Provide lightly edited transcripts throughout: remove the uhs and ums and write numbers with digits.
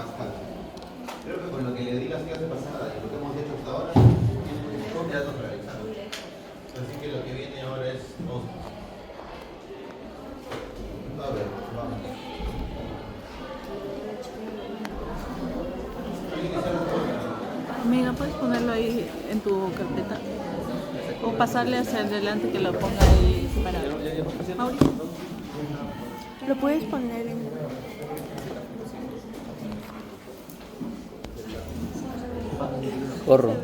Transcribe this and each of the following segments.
más calma. Creo que con lo que le di las clases pasadas y lo que hemos hecho hasta ahora, tiene un datos realizados. Así que lo que viene ahora es osmos. A ver, vamos. Amiga, ¿puedes ponerlo ahí en tu carpeta? O pasarle hacia adelante que lo ponga ahí separado. Mauricio, ¿lo puedes poner en...? Corro.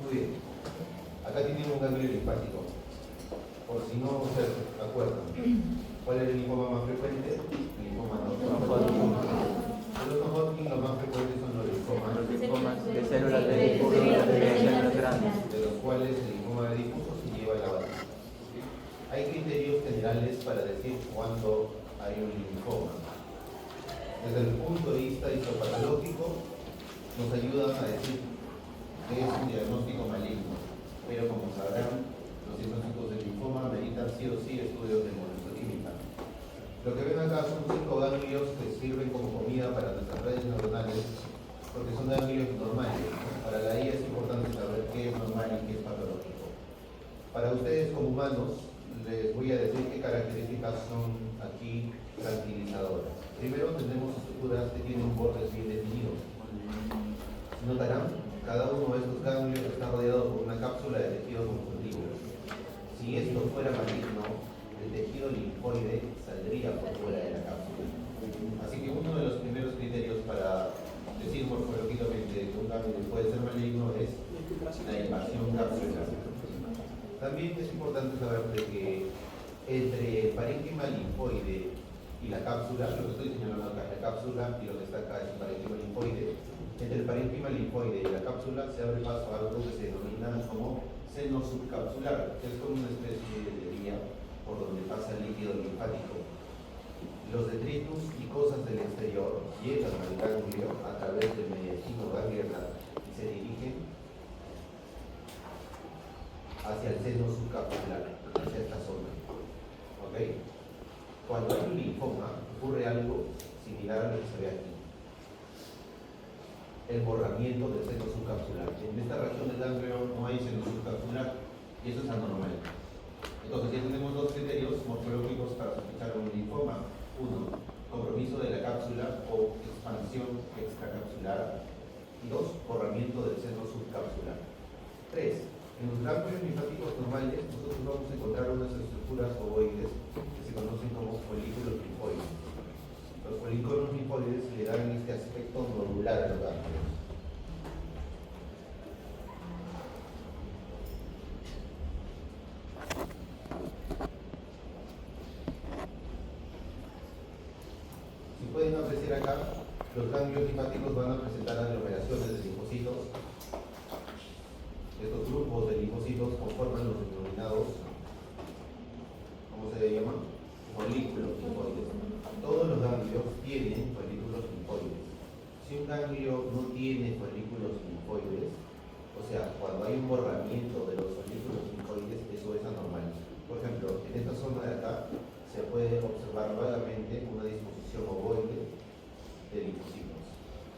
Muy bien. Acá tienen un ganglio linfático. Por si no se acuerdan. ¿Cuál es el linfoma más frecuente? El linfoma no Hodgkin. Los no Hodgkin, los más frecuentes son los linfomas De células de células grandes. de los cuales el linfoma de difuso se lleva la base. Hay criterios generales para decir cuándo hay un linfoma. Desde el punto de vista histopatológico, nos ayudan a decir que es un diagnóstico maligno, pero como sabrán, los diagnósticos del linfoma ameritan sí o sí estudios de moleculoquímica. Lo que ven acá son 5 ganglios que sirven como comida para nuestras redes neuronales, porque son ganglios normales. Para la IA es importante saber qué es normal y qué es patológico. Para ustedes como humanos, les voy a decir qué características son aquí tranquilizadoras. Primero tenemos estructuras que tienen bordes bien definidos. Notarán, cada uno de estos ganglios está rodeado por una cápsula de tejido conjuntivo. Si esto fuera maligno, el tejido linfoide saldría por fuera de la cápsula. Así que uno de los primeros criterios para decir morfológicamente que un ganglio puede ser maligno es la invasión capsular. También es importante saber de que entre el parénquima linfoide y la cápsula, lo que estoy señalando acá es la cápsula y lo que está acá es el parénquima linfoide. Entre el parénquima linfoide y la cápsula se abre paso a algo que se denomina como seno subcapsular, que es como una especie de vía por donde pasa el líquido linfático. Los detritus y cosas del exterior llegan al ganglio a través del mediastino ganglionar y se dirigen hacia el seno subcapsular, hacia esta zona. ¿Ok? Cuando hay un linfoma, ocurre algo similar a lo que se ve aquí. El borramiento del seno subcapsular. En esta región del ganglio no hay seno subcapsular y eso es anormal. Entonces ya tenemos dos criterios morfológicos para sospechar un linfoma. Uno, compromiso de la cápsula o expansión extracapsular. Y dos, borramiento del seno subcapsular. Tres, en los ganglios linfáticos normales nosotros vamos a encontrar unas estructuras ovoides que se conocen como folículos linfoides. Los folículos linfoides le dan este aspecto nodular a los ganglios. Si pueden apreciar acá, los ganglios linfáticos van a presentar aglomeraciones de linfocitos. Estos grupos de linfocitos conforman los denominados, ¿cómo se llaman? Folículos linfoides. Todos los ganglios tienen folículos linfoides. Si un ganglio no tiene folículos linfoides, o sea, cuando hay un borramiento de los folículos linfoides, eso es anormal. Por ejemplo, en esta zona de acá se puede observar vagamente una disposición ovoide de linfocitos.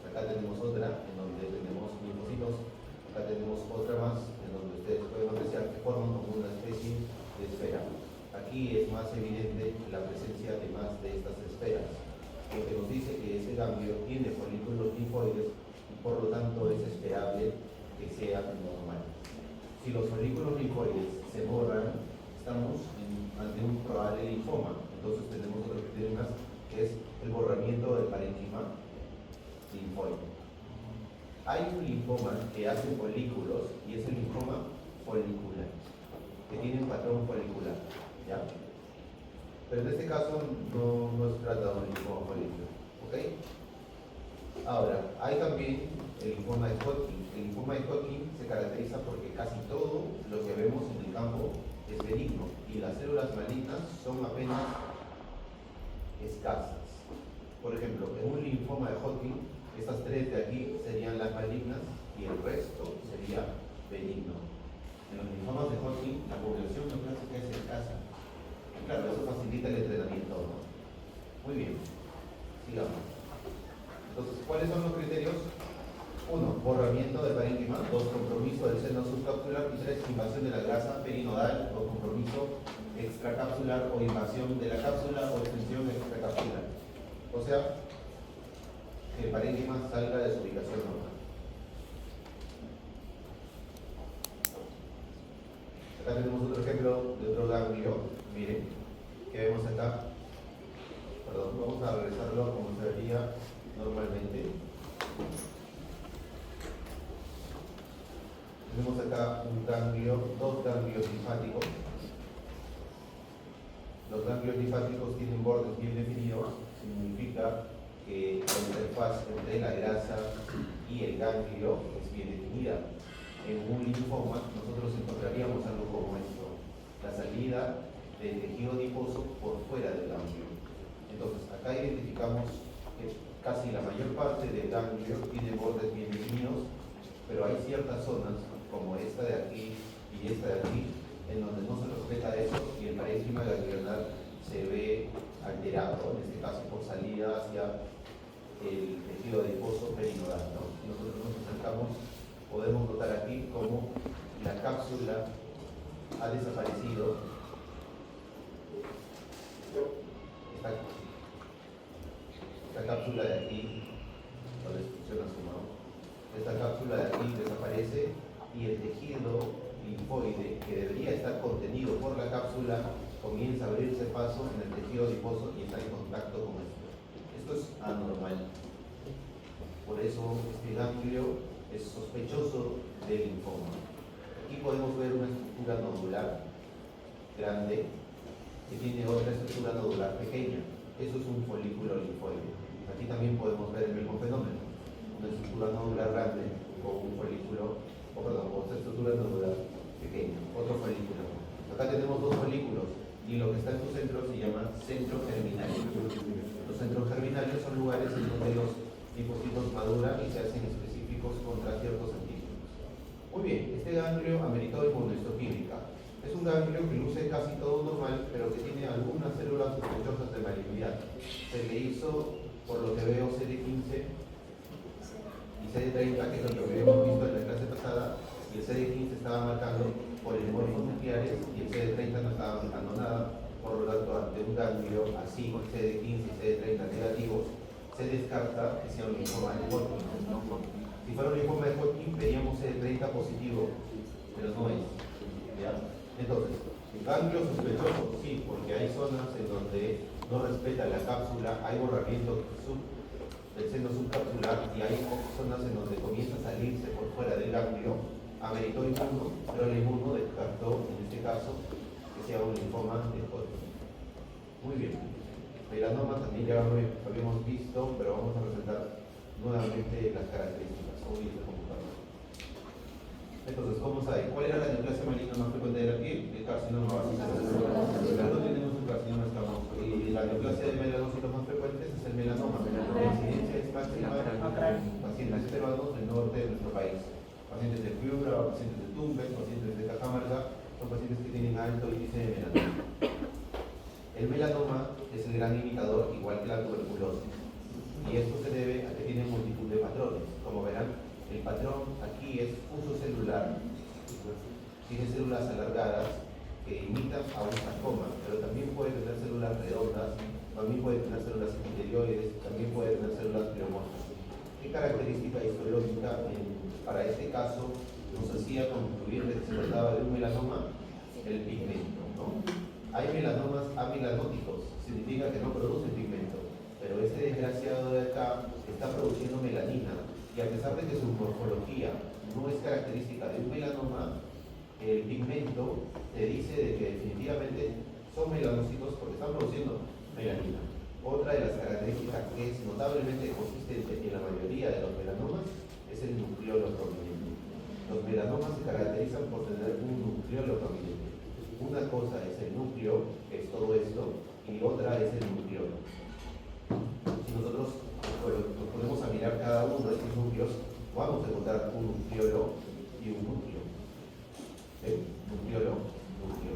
Acá tenemos otra en donde tenemos linfocitos. Acá tenemos otra más en donde ustedes pueden apreciar que forman como una especie de esfera. Aquí es más evidente la presencia de más de estas esferas, lo que nos dice que ese ganglio tiene folículos linfoides y por lo tanto es esperable que sea normal. Si los folículos linfoides se borran, estamos ante un probable linfoma. Entonces tenemos otro criterio más, que es el borramiento del parénquima linfoide. Hay un linfoma que hace folículos y es el linfoma folicular, que tiene un patrón folicular, ¿ya? Pero en este caso no se trata de un linfoma folicular, ¿ok? Ahora, hay también el linfoma de Hodgkin. El linfoma de Hodgkin se caracteriza porque casi todo lo que vemos en el campo es benigno y las células malignas son apenas escasas. Por ejemplo, en un linfoma de Hodgkin, estas tres de aquí serían las malignas y el resto sería benigno. En los linfomas de Hodgkin, la población neoplásica es escasa. Y claro, eso facilita el entrenamiento, ¿no? Muy bien, sigamos. Entonces, ¿cuáles son los criterios? 1. Borramiento del parénquima. 2. Compromiso del seno subcapsular. Y 3. Invasión de la grasa perinodal o compromiso extracapsular o invasión de la cápsula o extensión extracapsular. O sea, que el parénquima salga de su ubicación normal. Acá tenemos otro ejemplo de otro ganglio. Miren, que vemos acá. Perdón, vamos a regresarlo como se vería normalmente. Tenemos acá un ganglio, dos ganglios linfáticos. Los ganglios linfáticos tienen bordes bien definidos, significa que la interfaz entre la grasa y el ganglio es bien definida. En un linfoma nosotros encontraríamos algo como esto, la salida del tejido adiposo por fuera del ganglio. Entonces acá identificamos que casi la mayor parte del ganglio tiene bordes bien definidos, pero hay ciertas zonas como esta de aquí y esta de aquí en donde no se respeta eso y el parénquima ganglionar se ve alterado, en este caso por salida hacia el tejido adiposo perinodal, ¿no? Si nosotros nos acercamos, podemos notar aquí cómo la cápsula ha desaparecido. Esta cápsula de aquí, la destrucción asumado, esta cápsula de aquí desaparece y el tejido linfoide que debería estar contenido por la cápsula comienza a abrirse paso en el tejido adiposo y está en contacto con esto. Esto es anormal. Por eso este ganglio es sospechoso del linfoma. Aquí podemos ver una estructura nodular grande que tiene otra estructura nodular pequeña. Eso es un folículo linfoide. Aquí también podemos ver el mismo fenómeno. Una estructura nodular grande con un folículo, otra estructura nodular pequeña, otro folículo. Acá tenemos dos folículos y lo que está en su centro se llama centro germinario. Los centros germinarios son lugares en donde los linfocitos maduran y se hacen específicos contra ciertos antígenos. Muy bien, este ganglio ameritó inmunohistoquímica. Es un ganglio que luce casi todo normal, pero que tiene algunas células sospechosas de malignidad. Se le hizo, por lo que veo, CD15 y CD30, que es lo que habíamos visto en la clase pasada, y el CD15 estaba marcando polimorfos nucleares y el CD30 no estaba marcando nada. Por lo tanto, ante un ganglio así con CD15 y CD30 negativos, se descarta que sea un linfoma de Hodgkin. Si fuera un linfoma de Hodgkin, veríamos CD30 positivo, pero no es. ¿Ya? Entonces, el ganglio sospechoso, sí, porque hay zonas en donde no respeta la cápsula, hay borramiento del seno subcapsular y hay zonas en donde comienza a salirse por fuera del ganglio. Ameritó inmuno, pero el inmuno descartó, en este caso, que sea un linfoma de Hodgkin. Muy bien. Melanoma también ya lo habíamos visto, pero vamos a presentar nuevamente las características. Entonces, ¿cómo sabe? ¿Cuál era la neoplasia maligna más frecuente de la piel? El carcinoma basílico. No tenemos un carcinoma escamoso. Y la neoplasia de melanocitos más frecuentes es el melanoma. La incidencia es máxima en pacientes peruanos del norte de nuestro país. Pacientes de Piura, pacientes de Tumbes, pacientes de Cajamarca, son pacientes que tienen alto índice de melanoma. El melanoma es el gran imitador, igual que la tuberculosis. Y esto se debe a que tiene multitud de patrones. Como verán, el patrón aquí es uso celular. Tiene células alargadas que imitan a un sarcoma, pero también puede tener células redondas, también puede tener células epitelioides, también puede tener células pleomorfas. ¿Qué característica histológica para este caso nos hacía concluir que se trataba de un melanoma? El pigmento, ¿no? Hay melanomas amilanóticos, significa que no producen pigmento, pero este desgraciado de acá está produciendo melanina. Y a pesar de que su morfología no es característica de un melanoma, el pigmento te dice de que definitivamente son melanocitos porque están produciendo melanina. Otra de las características que es notablemente consistente en la mayoría cosa es el núcleo, que es todo esto, y otra es el nucleolo. Si nosotros nos ponemos a mirar cada uno de estos núcleos, vamos a encontrar un nucleolo y un núcleo. Nucleolo, núcleo.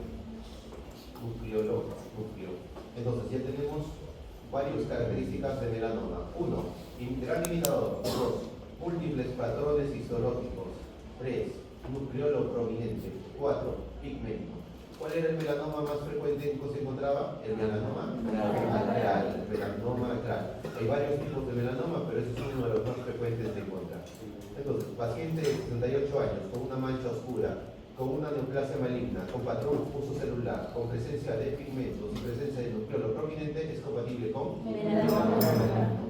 Nucleolo, núcleo. Entonces ya tenemos varias características de melanoma. 1. Gran limitador. 2. Múltiples patrones histológicos. 3. Nucleolo prominente. 4. Pigmento. ¿Cuál era el melanoma más frecuente que se encontraba? El melanoma acral. Melanoma acral. Hay varios tipos de melanoma, pero ese es uno de los más frecuentes de encontrar. Entonces, paciente de 68 años con una mancha oscura, con una neoplasia maligna, con patrón difuso celular, con presencia de pigmentos y presencia de nucleolo prominente, es compatible con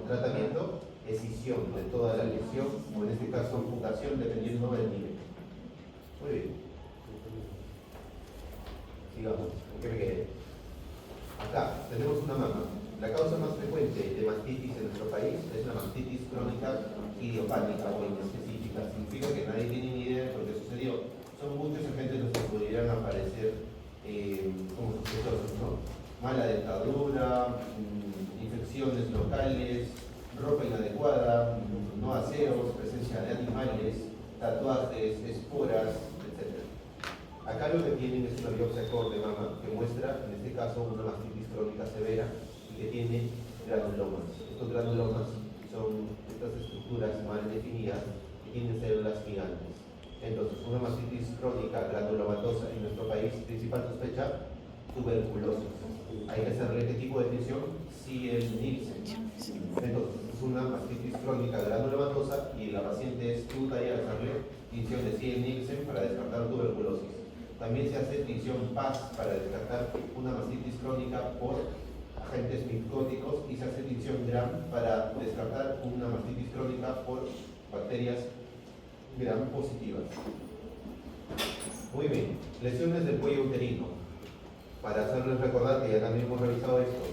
tratamiento, escisión de toda la lesión, o en este caso amputación, dependiendo del nivel. Muy bien. Sigamos, ¿en qué me quedé? Acá tenemos una mama. La causa más frecuente de mastitis en nuestro país es la mastitis crónica idiopática o inespecífica. Significa que nadie tiene ni idea de por qué sucedió. Son muchos agentes los que pudieran aparecer como sospechosos, ¿no? Mala dentadura, infecciones locales, ropa inadecuada, no aseos, presencia de animales, tatuajes, esporas, etc. Acá lo que tienen es una biopsia core de mama que muestra, en este caso, una mastitis crónica severa y que tiene granulomas. Estos granulomas son estas estructuras mal definidas que tienen células gigantes. Entonces, una mastitis crónica granulomatosa en nuestro país, principal sospecha, tuberculosis. Hay que hacerle ¿qué tipo de tinción? Sí, el Nielsen. Entonces, es una mastitis crónica granulomatosa y la paciente es tuta y hacerle tinción de el Nielsen para descartar tuberculosis. También se hace tinción PAS para descartar una mastitis crónica por agentes micóticos y se hace tinción GRAM para descartar una mastitis crónica por bacterias Gram positivas. Muy bien, lesiones del cuello uterino. Para hacerles recordar que ya también hemos revisado esto,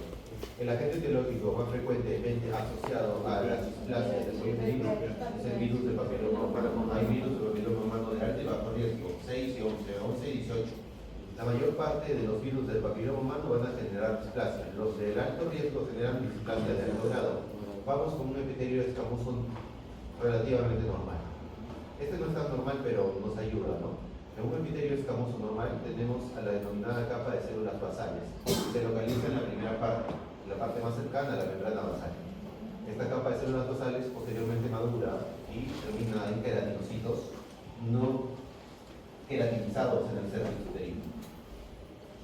el agente etiológico más frecuentemente asociado a las displasias del cuello uterino es el virus del papiloma humano. Hay virus del papiloma humano de alto y bajo riesgo, 6 y 11 y 18. La mayor parte de los virus del papiloma humano van a generar displasia. Los del alto riesgo generan displasia de alto grado. Vamos con un epitelio escamoso relativamente normal. Este no es tan normal, pero nos ayuda, ¿no? En un epitelio escamoso normal tenemos a la denominada capa de células basales. Se localiza en la primera parte, la parte más cercana a la membrana basal. Esta capa de células basales posteriormente madura y termina en queratinocitos no queratinizados en el cervix uterino.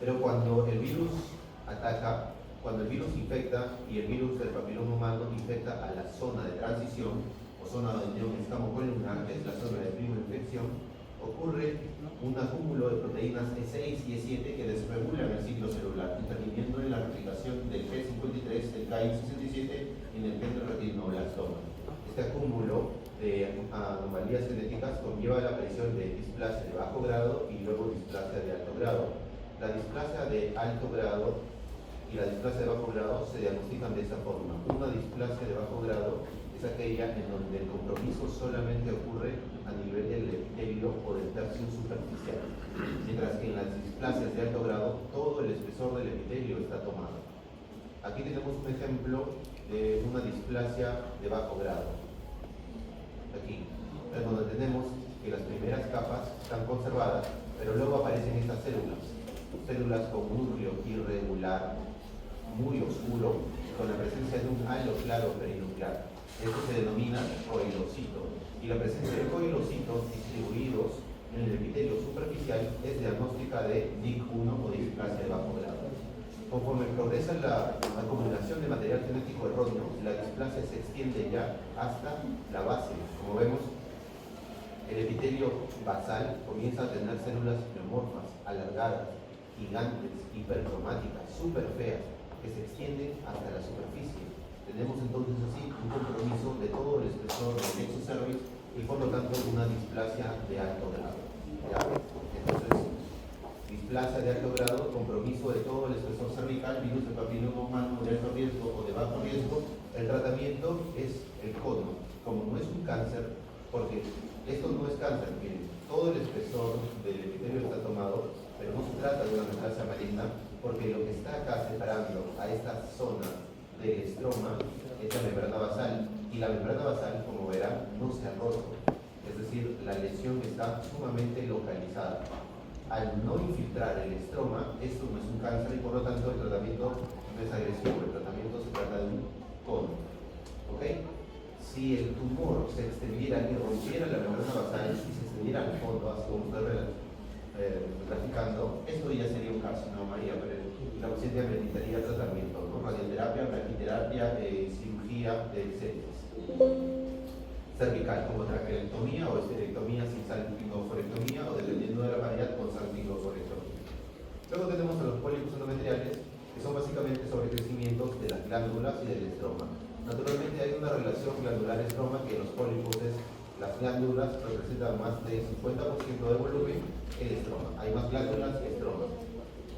Pero cuando el virus ataca, cuando el virus infecta y el virus del papiloma humano infecta a la zona de transición, zona donde un escamo columnar, que es la zona de prima infección, ocurre un acúmulo de proteínas E6 y E7 que desregulan el ciclo celular, interviniendo en la replicación del G53, del Ki67 y en el retinoblastoma. Este acúmulo de anomalías genéticas conlleva la aparición de displasia de bajo grado y luego displasia de alto grado. La displasia de alto grado y la displasia de bajo grado se diagnostican de esta forma. Una displasia de bajo grado es aquella en donde el compromiso solamente ocurre a nivel del epitelio o del tercio superficial, mientras que en las displasias de alto grado todo el espesor del epitelio está tomado. Aquí tenemos un ejemplo de una displasia de bajo grado. Aquí es donde tenemos que las primeras capas están conservadas, pero luego aparecen estas células con un núcleo irregular, muy oscuro, con la presencia de un halo claro perinuclear. Esto se denomina coilocito, y la presencia de coilocitos distribuidos en el epitelio superficial es diagnóstica de DIC1 o displasia de bajo grado. Conforme progresa la acumulación de material genético erróneo, la displasia se extiende ya hasta la base. Como vemos, el epitelio basal comienza a tener células pleomorfas, alargadas, gigantes, hipercromáticas, súper feas, que se extienden hasta la superficie. Tenemos entonces así un compromiso de todo el espesor del nexo cervix y por lo tanto una displasia de alto grado. ¿Ya? Entonces, displasia de alto grado, compromiso de todo el espesor cervical, virus de papiloma humano de alto riesgo o de bajo riesgo. El tratamiento es el cono. Como no es un cáncer, porque esto no es cáncer, miren, todo el espesor del epitelio está tomado, pero no se trata de una neoplasia maligna, porque lo que está acá separando a esta zona del estroma es la membrana basal, y la membrana basal, como verán, no se ha roto, es decir, la lesión está sumamente localizada. Al no infiltrar el estroma, esto no es un cáncer y por lo tanto el tratamiento no es agresivo, el tratamiento se trata de un cono. ¿Ok? Si el tumor se extendiera y rompiera la membrana basal y se extendiera al fondo, así como está graficando, esto ya sería un carcinoma y la paciente necesitaría tratamiento, ¿no? Radioterapia, braquiterapia, cirugía de sepsis cervical, como traqueotomía o esterectomía sin salpingoforectomía, o dependiendo de la variedad con salpingoforectomía. Luego tenemos a los pólipos endometriales, que son básicamente sobrecrecimientos de las glándulas y del estroma. Naturalmente hay una relación glandular-estroma, que los pólipos es las glándulas representan más del 50% de volumen que el estroma. Hay más glándulas que estroma.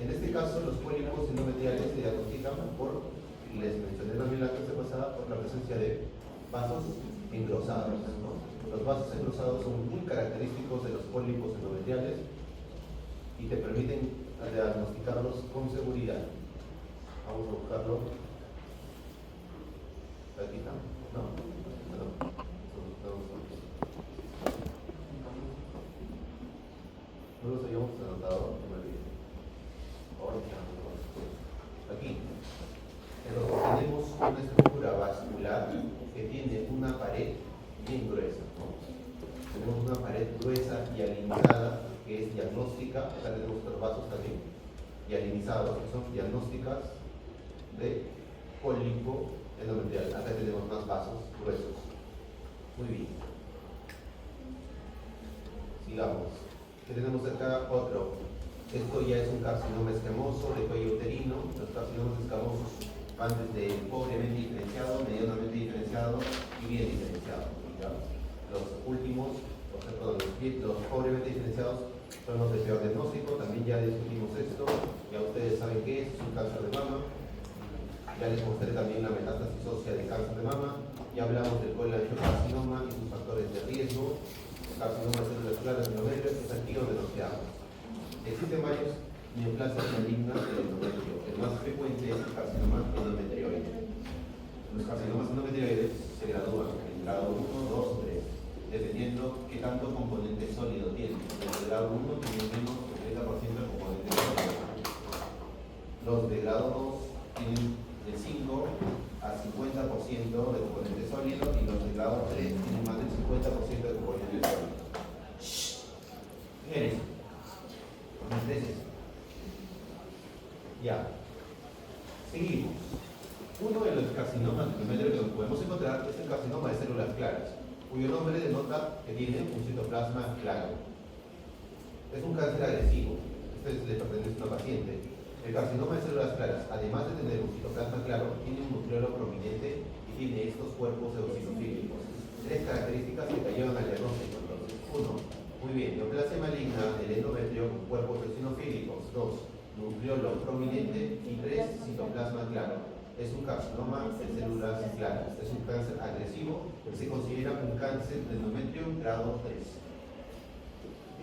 En este caso, los pólipos endometriales se diagnostican por, les mencioné también la clase pasada, por la presencia de vasos engrosados, ¿no? Los vasos engrosados son muy característicos de los pólipos endometriales y te permiten diagnosticarlos con seguridad. Vamos a buscarlo. Aquí está, ¿no? Bueno, no los habíamos anotado, no me olvidé. Ahora aquí. Entonces tenemos una estructura vascular que tiene una pared bien gruesa, ¿no? Tenemos una pared gruesa y alinizada que es diagnóstica. Acá tenemos otros vasos también y alinizados, que son diagnósticas de pólipo endometrial. Acá tenemos más vasos gruesos. Muy bien. Sigamos. ¿Qué tenemos acá? Otro. Esto ya es un carcinoma escamoso de cuello uterino. Los carcinomas escamosos van desde pobremente diferenciado, medianamente diferenciado y bien diferenciado. ¿Ya? Los últimos, los pobremente diferenciados son los de peor diagnóstico. También ya discutimos esto. Ya ustedes saben qué es un cáncer de mama. Ya les mostré también la metástasis ósea de cáncer de mama. Ya hablamos del colangiocarcinoma y sus factores de riesgo. Carcinoma de células claras endometriales, es aquí donde nos quedamos. Existen varios neoplasias malignas del endometrio. El más frecuente es el carcinoma endometrioide. Los carcinomas endometrioides se gradúan en grado 1, 2, 3, dependiendo qué tanto componente sólido tienen. Los de grado 1 tienen menos del 30% de componente sólido. Los de grado 2 tienen de 5 a 50% de componente sólido y los de grado 3 tienen más del 50% de componente sólido. ¿Qué eres? Ya. Seguimos. Uno de los carcinomas que podemos encontrar es el carcinoma de células claras, cuyo nombre denota que tiene un citoplasma claro. Es un cáncer agresivo. Este le pertenece a una paciente. El carcinoma de células claras, además de tener un citoplasma claro, tiene un nucleolo prominente y tiene estos cuerpos eosinofílicos. Tres características que te llevan al diagnóstico. Entonces, uno, muy bien, neoplasia maligna del endometrio con cuerpos eosinofílicos. Dos, nucleolo prominente. Y tres, citoplasma claro. Es un carcinoma de células claras. Es un cáncer agresivo. Se considera un cáncer de endometrio grado 3.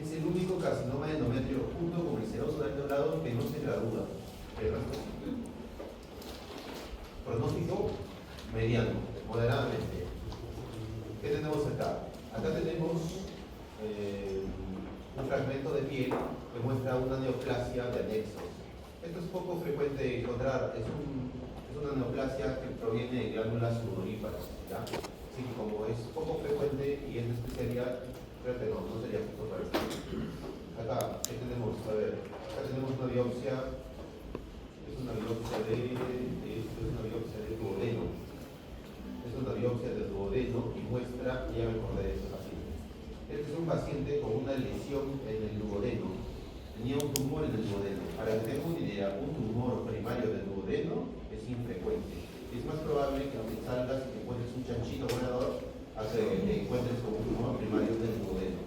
Es el único carcinoma de endometrio junto con el seroso del lado que no se gradúa. El resto sí. Pronóstico mediano, moderadamente. ¿Qué tenemos acá? Acá tenemos un fragmento de piel que muestra una neoplasia de anexos. Esto es poco frecuente encontrar. Es una neoplasia que proviene de glándulas sudoríparas, ¿ya? Sí, como es poco frecuente y es de especialidad, creo que no sería justo para esto. Acá, ¿qué tenemos? A ver, acá tenemos una biopsia. Es una biopsia de duodeno. Es una biopsia de duodeno y muestra, ya me acordé de este paciente. Este es un paciente con una lesión en el duodeno. Tenía un tumor en el duodeno. Para que tengan una idea, un tumor primario del duodeno es infrecuente. Es más probable que aunque salgas y te encuentres un chanchito volador, a que te encuentres con un tumor primario del duodeno.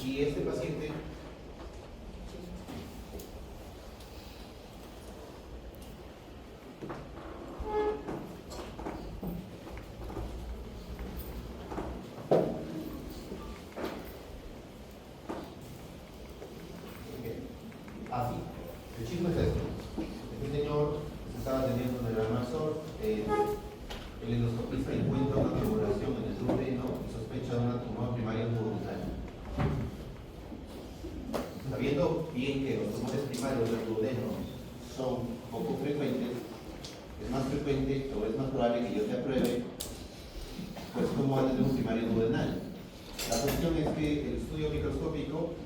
Y este paciente ¿cómo va a tener un primario duodenal? La cuestión es que el estudio microscópico,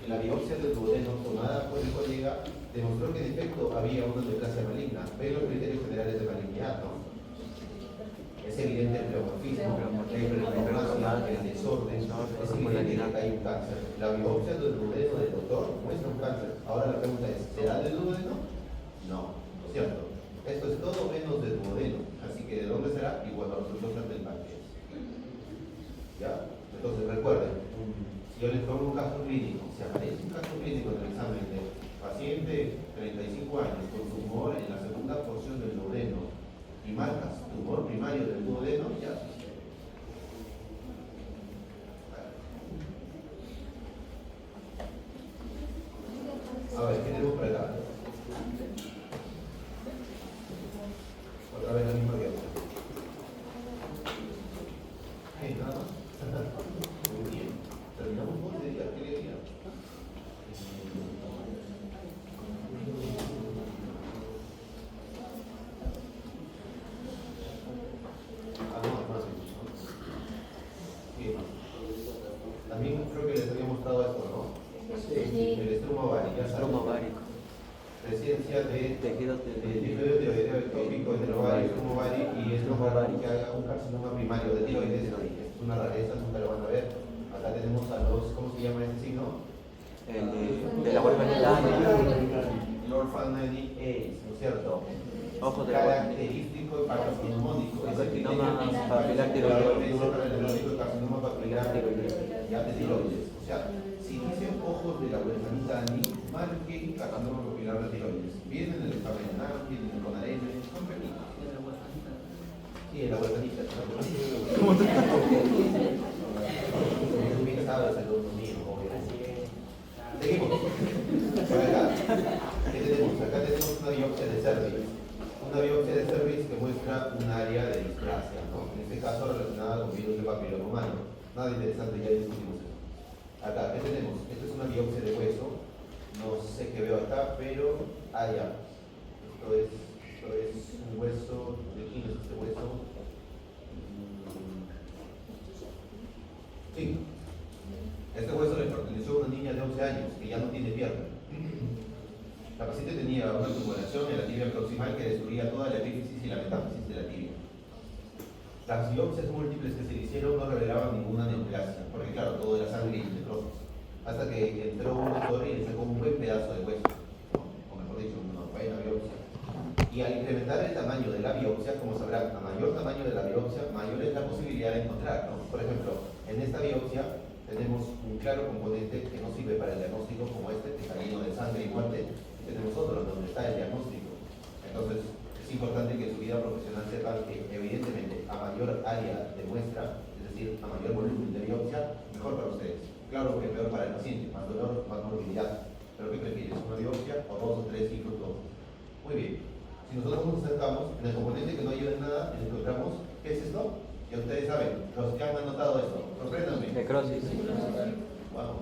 en la biopsia del duodeno tomada por el colega, demostró que en efecto había una neoplasia maligna, pero los criterios generales de malignidad, ¿no? Es evidente el pleomorfismo, la hiperplasia, el desorden, es evidente que hay un cáncer. La biopsia del duodeno del doctor muestra un cáncer. Ahora la pregunta es, ¿será del duodeno? No, ¿no es cierto? Esto es todo menos del duodeno. Así que ¿de dónde será? Igual a los resultados del páncreas. ¿Ya? Entonces recuerden, si yo les pongo un caso clínico, si aparece un caso clínico en el examen de paciente 35 años con tumor en la segunda porción del duodeno y marcas tumor primario del duodeno, ya. A ver, ¿qué tenemos por acá? Otra vez la misma biopsia. Nada más. Muy bien. Terminamos con ¿qué día? También creo que les había mostrado esto, ¿no? Sí. El estroma ovárico, ya saben. Estroma ovárico. Presencia de Tejido tiroideo ectópico en el ovario, estroma ovárico, y es lo más raro que haga un carcinoma primario de tiroides. Es una rareza, nunca lo van a ver. Acá tenemos a los, ¿cómo se llama este signo? El de la huerta Lord Fanny Ace, ¿no es cierto? Ojos de la característico y carcinónico. Carcinoma papilar tiroideo. Carcinoma papilar ya de tiroides. O sea, si dicen ojos de la huertanita Annie, marquen carcinoma papilar de tiroides. Vienen en el examen anal, vienen con arena, son pequeños. Sí, en la huertanita. ¿Cómo te bien sabes el otro mío, obviamente. Seguimos. Por acá. ¿Qué tenemos? Acá tenemos una biopsia de cervix. Una biopsia de cervix que muestra un área de displasia, ¿no? En este caso relacionada con virus de papiloma humano. Nada interesante, ya discutimos eso. Acá, ¿qué tenemos? Esta es una biopsia de hueso. No sé qué veo acá, pero ya. Esto es un hueso. ¿De quién es este hueso? Sí. Este hueso le perteneció a una niña de 11 años que ya no tiene pierna. La paciente tenía una tumoración en la tibia proximal que destruía toda la epífisis y la metáfisis de la tibia. Las biopsias múltiples que se le hicieron no revelaban ninguna neoplasia, porque claro, todo era sangre y necrosis. Hasta que entró un doctor y le sacó un buen pedazo de hueso, ¿no? O mejor dicho, una buena biopsia. Y al incrementar el tamaño de la biopsia, como sabrán, a mayor tamaño de la biopsia, mayor es la posibilidad de encontrar, ¿no? Por ejemplo, en esta biopsia tenemos un claro componente que no sirve para el diagnóstico como este, que está lleno de sangre y muerte, y tenemos otro donde está el diagnóstico. Entonces, es importante que en su vida profesional sepan que, evidentemente, a mayor área de muestra, es decir, a mayor volumen de biopsia, mejor para ustedes. Claro que peor para el paciente, más dolor, más morbilidad. Pero ¿qué prefieres? ¿Una biopsia o 2 o 3 infructuosos? Muy bien. Si nosotros nos acercamos, en el componente que no ayuda en nada, encontramos, ¿qué es esto? Ya ustedes saben, los que han anotado esto, sorpréndanme. necrosis. Wow,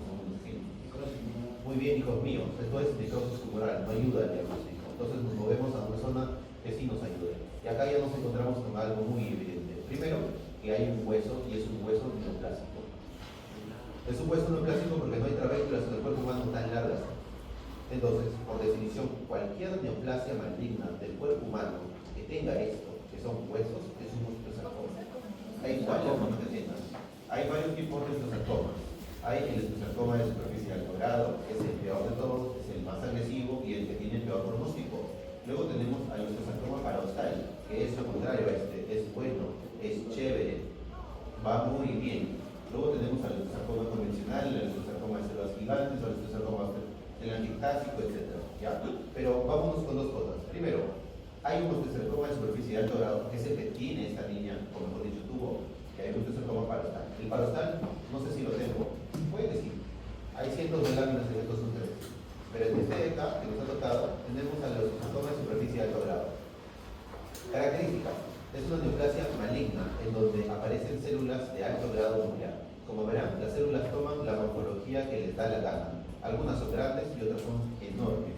muy bien, hijos míos, esto es necrosis tumoral, no ayuda al diagnóstico. Entonces nos movemos a una zona que sí nos ayude. Y acá ya nos encontramos con algo muy evidente. Primero, que hay un hueso y es un hueso neoplásico. Es un hueso neoplásico porque no hay trabéculas en el cuerpo humano tan largas. Entonces, por definición, cualquier neoplasia maligna del cuerpo humano que tenga esto, que son huesos, es un osteosarcoma. Hay varios tipos de osteosarcomas. Hay el osteosarcoma de superficie de alto grado, que es el peor de todos, es el más agresivo y el que tiene el peor pronóstico. Luego tenemos al osteosarcoma parostal, que es lo contrario a este, es bueno, es chévere, va muy bien. Luego tenemos al osteosarcoma convencional, el osteosarcoma de células gigantes, el osteosarcoma telangiectásico, etc. ¿Ya? Pero vámonos con dos cosas. Primero, hay un osteosarcoma de superficie de alto grado, que es el que tiene esta niña, o mejor dicho, tuvo, que hay un osteosarcoma parostal. El parostal, no sé si lo tengo, puede que sí. Hay cientos de láminas en estos úteros. Pero en este de acá, que nos ha tocado, tenemos al osteosarcoma de superficie de alto grado. Característica, es una neoplasia maligna, en donde aparecen células de alto grado nuclear. Como verán, las células toman la morfología que les da la gana. Algunas son grandes y otras son enormes.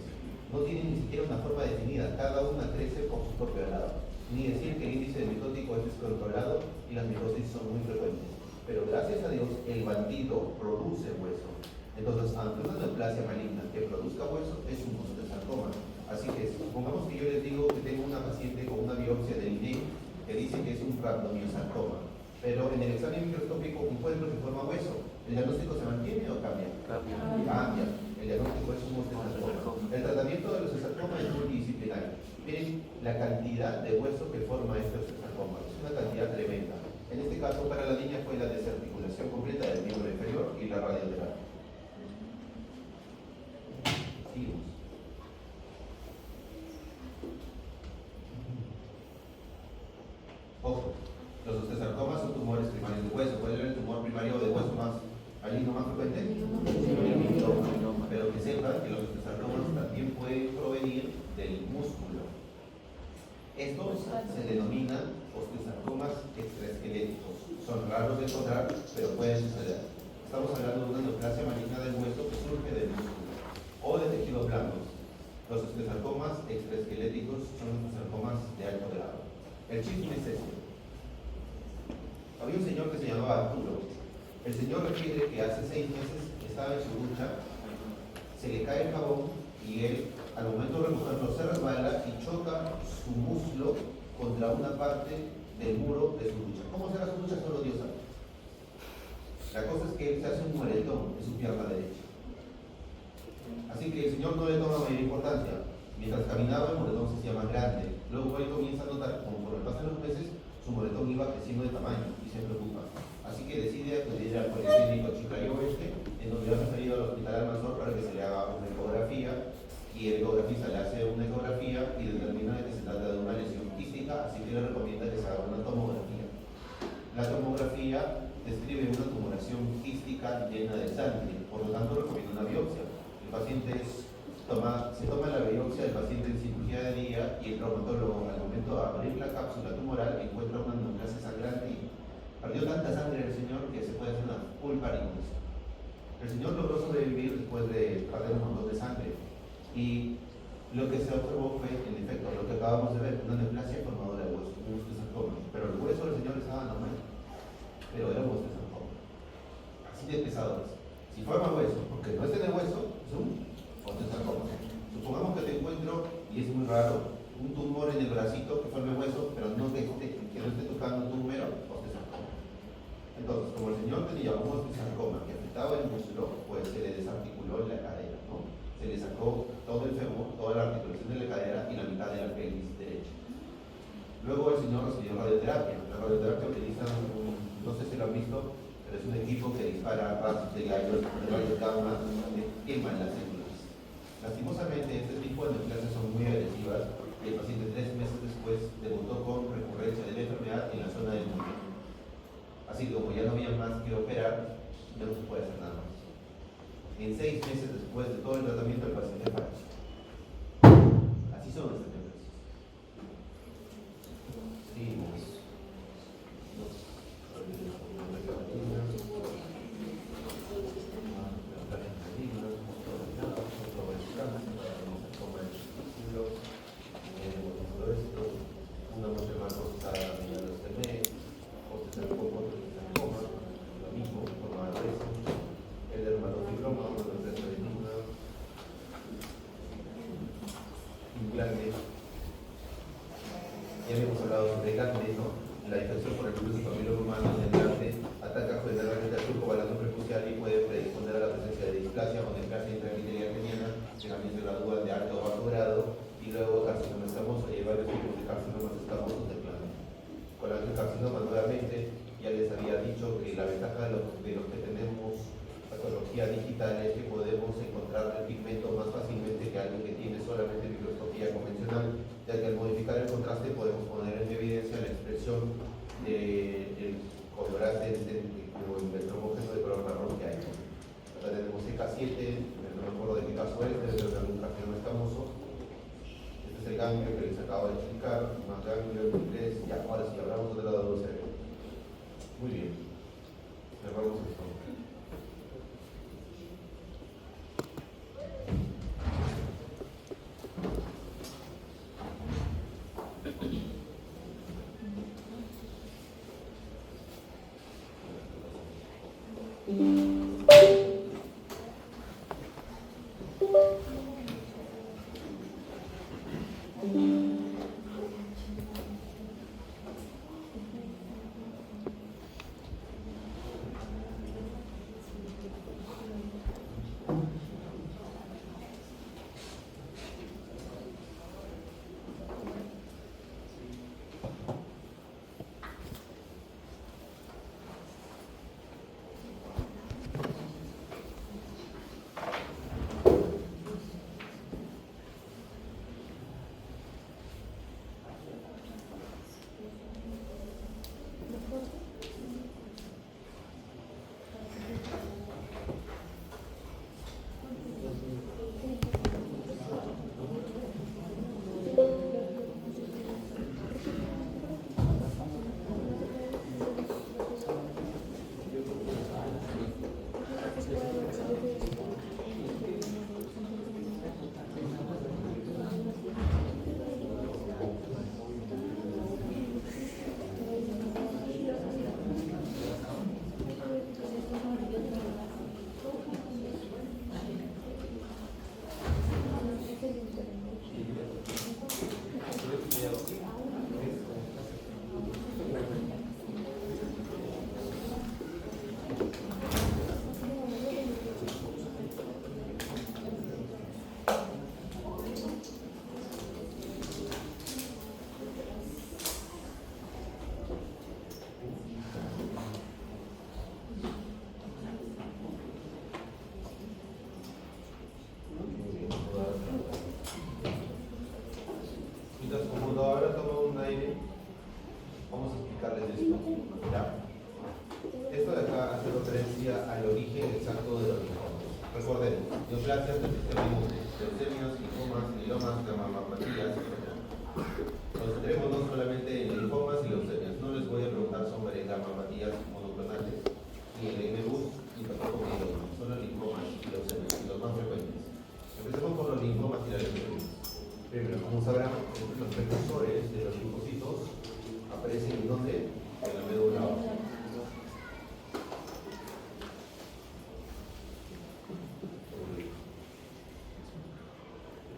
No tienen ni siquiera una forma definida, cada una crece por su propio lado. ni decir que el índice de mitótico es descontrolado y las mitosis son muy frecuentes. Pero gracias a Dios, el bandido produce hueso. Entonces, ante una neoplasia maligna que produzca hueso, es un osteosarcoma. Así que, supongamos que yo les digo que tengo una paciente con una biopsia del INEM que dice que es un rhabdomyosarcoma, pero en el examen microscópico encuentro que forma hueso. ¿El diagnóstico se mantiene o cambia? Cambia. El diagnóstico es un osteosarcoma. El tratamiento de los osteosarcomas es multidisciplinario. Miren la cantidad de hueso que forma este osteosarcoma. Es una cantidad tremenda. En este caso, para la niña fue la desarticulación completa del miembro inferior y la radioterapia. Seguimos. Ojo, los osteosarcomas son tumores primarios de hueso. ¿Cuál es el tumor primario de hueso más maligno, más frecuente? Pero que sepan que los osteosarcomas también pueden provenir del músculo. Estos se denominan osteosarcomas extraesqueléticos. Son raros de encontrar, pero pueden suceder. Estamos hablando de una neoplasia maligna del hueso que surge del músculo o de tejidos blandos. Los osteosarcomas extraesqueléticos son osteosarcomas de alto grado. El chisme es este. Había un señor que se llamaba Arturo. El señor refiere que hace 6 meses estaba en su ducha, se le cae el jabón y él, al momento de recogerlo, se resbala y choca su muslo contra una parte del muro de su ducha. ¿Cómo será su ducha? Solo Dios sabe. La cosa es que él se hace un moretón en su pierna derecha. Así que el señor no le toma mayor importancia. Mientras caminaba, el moretón se hacía más grande. Luego él comienza a notar, conforme pasan los meses, su moretón iba creciendo de tamaño y se preocupa. Así que decide acudir al Policlínico Chiclayo Oeste, en donde lo han referido al Hospital Almanzor para que se le haga una ecografía, y el ecografista le hace una ecografía y determina que se trata de una lesión quística, así que le recomienda que se haga una tomografía. La tomografía describe una tumoración quística llena de sangre, por lo tanto recomienda una biopsia. El paciente se toma la biopsia del paciente en cirugía de día y el traumatólogo, al momento de abrir la cápsula tumoral, encuentra una neoplasia sangrante y perdió tanta sangre el señor que se puede hacer una pulparitis. El señor logró sobrevivir después de perder un montón de sangre y lo que se observó fue, en efecto, lo que acabamos de ver, una neoplasia formadora de hueso, un osteosarcoma. Pero el hueso del señor estaba normal, pero era un osteosarcoma. Así de pesado es. Si forma hueso, porque no es en el hueso, es un osteosarcoma. Supongamos que te encuentro, y es muy raro, un tumor en el bracito que forme hueso, pero no que no esté tocando tu número, osteosarcoma. Entonces, como el señor tenía un osteosarcoma que afectaba el músculo, pues se le desarticuló la cadera, ¿no? Se le sacó todo el fémur, toda la articulación de la cadera y la mitad de la pelvis derecha. Luego el señor recibió radioterapia. La radioterapia utiliza no sé si lo han visto, pero es un equipo que dispara rayos de rayos gamma que queman las células. Lastimosamente, este tipo de neoplasias son muy agresivas y el paciente 3 meses después debutó con recurrencia de la enfermedad en la zona del muslo. Así que como ya no había más que operar, ya no se puede hacer nada más. En 6 meses después de todo el tratamiento, el paciente falleció. Así son estas neoplasias. Seguimos. Una muestra más procesada de los TME, osteosarcoma, lo mismo, forma de hueso, el dermatofibroma, una empresa de luna, implante. Ya habíamos hablado sobre glande, ¿no? La infección por el virus del papiloma humano en el glande ataca generalmente al surco balano prepucial y puede predisponer a la presencia de displasia o neoplasia intraepitelial peniana, que también se gradúan de alto o bajo grado, y luego carcinoma escamoso, y hay varios tipos de carcinomas escamosos del glande. Con el carcinoma, nuevamente, ya les había dicho que la ventaja de los que tenemos patología digital es que podemos encontrar el pigmento más fácilmente que alguien que tiene solamente microscopía convencional, ya que al modificar el contraste podemos poner en evidencia la expresión del colorante o el electromógeno de color marrón que hay. Acá tenemos CK7, no me acuerdo de qué caso es, debe ser algún carcinoma escamoso. Este es el ganglio que les acabo de explicar, más ganglio, inglés, ya, ahora sí, hablamos del lado del cerebro. Muy bien, cerramos esto.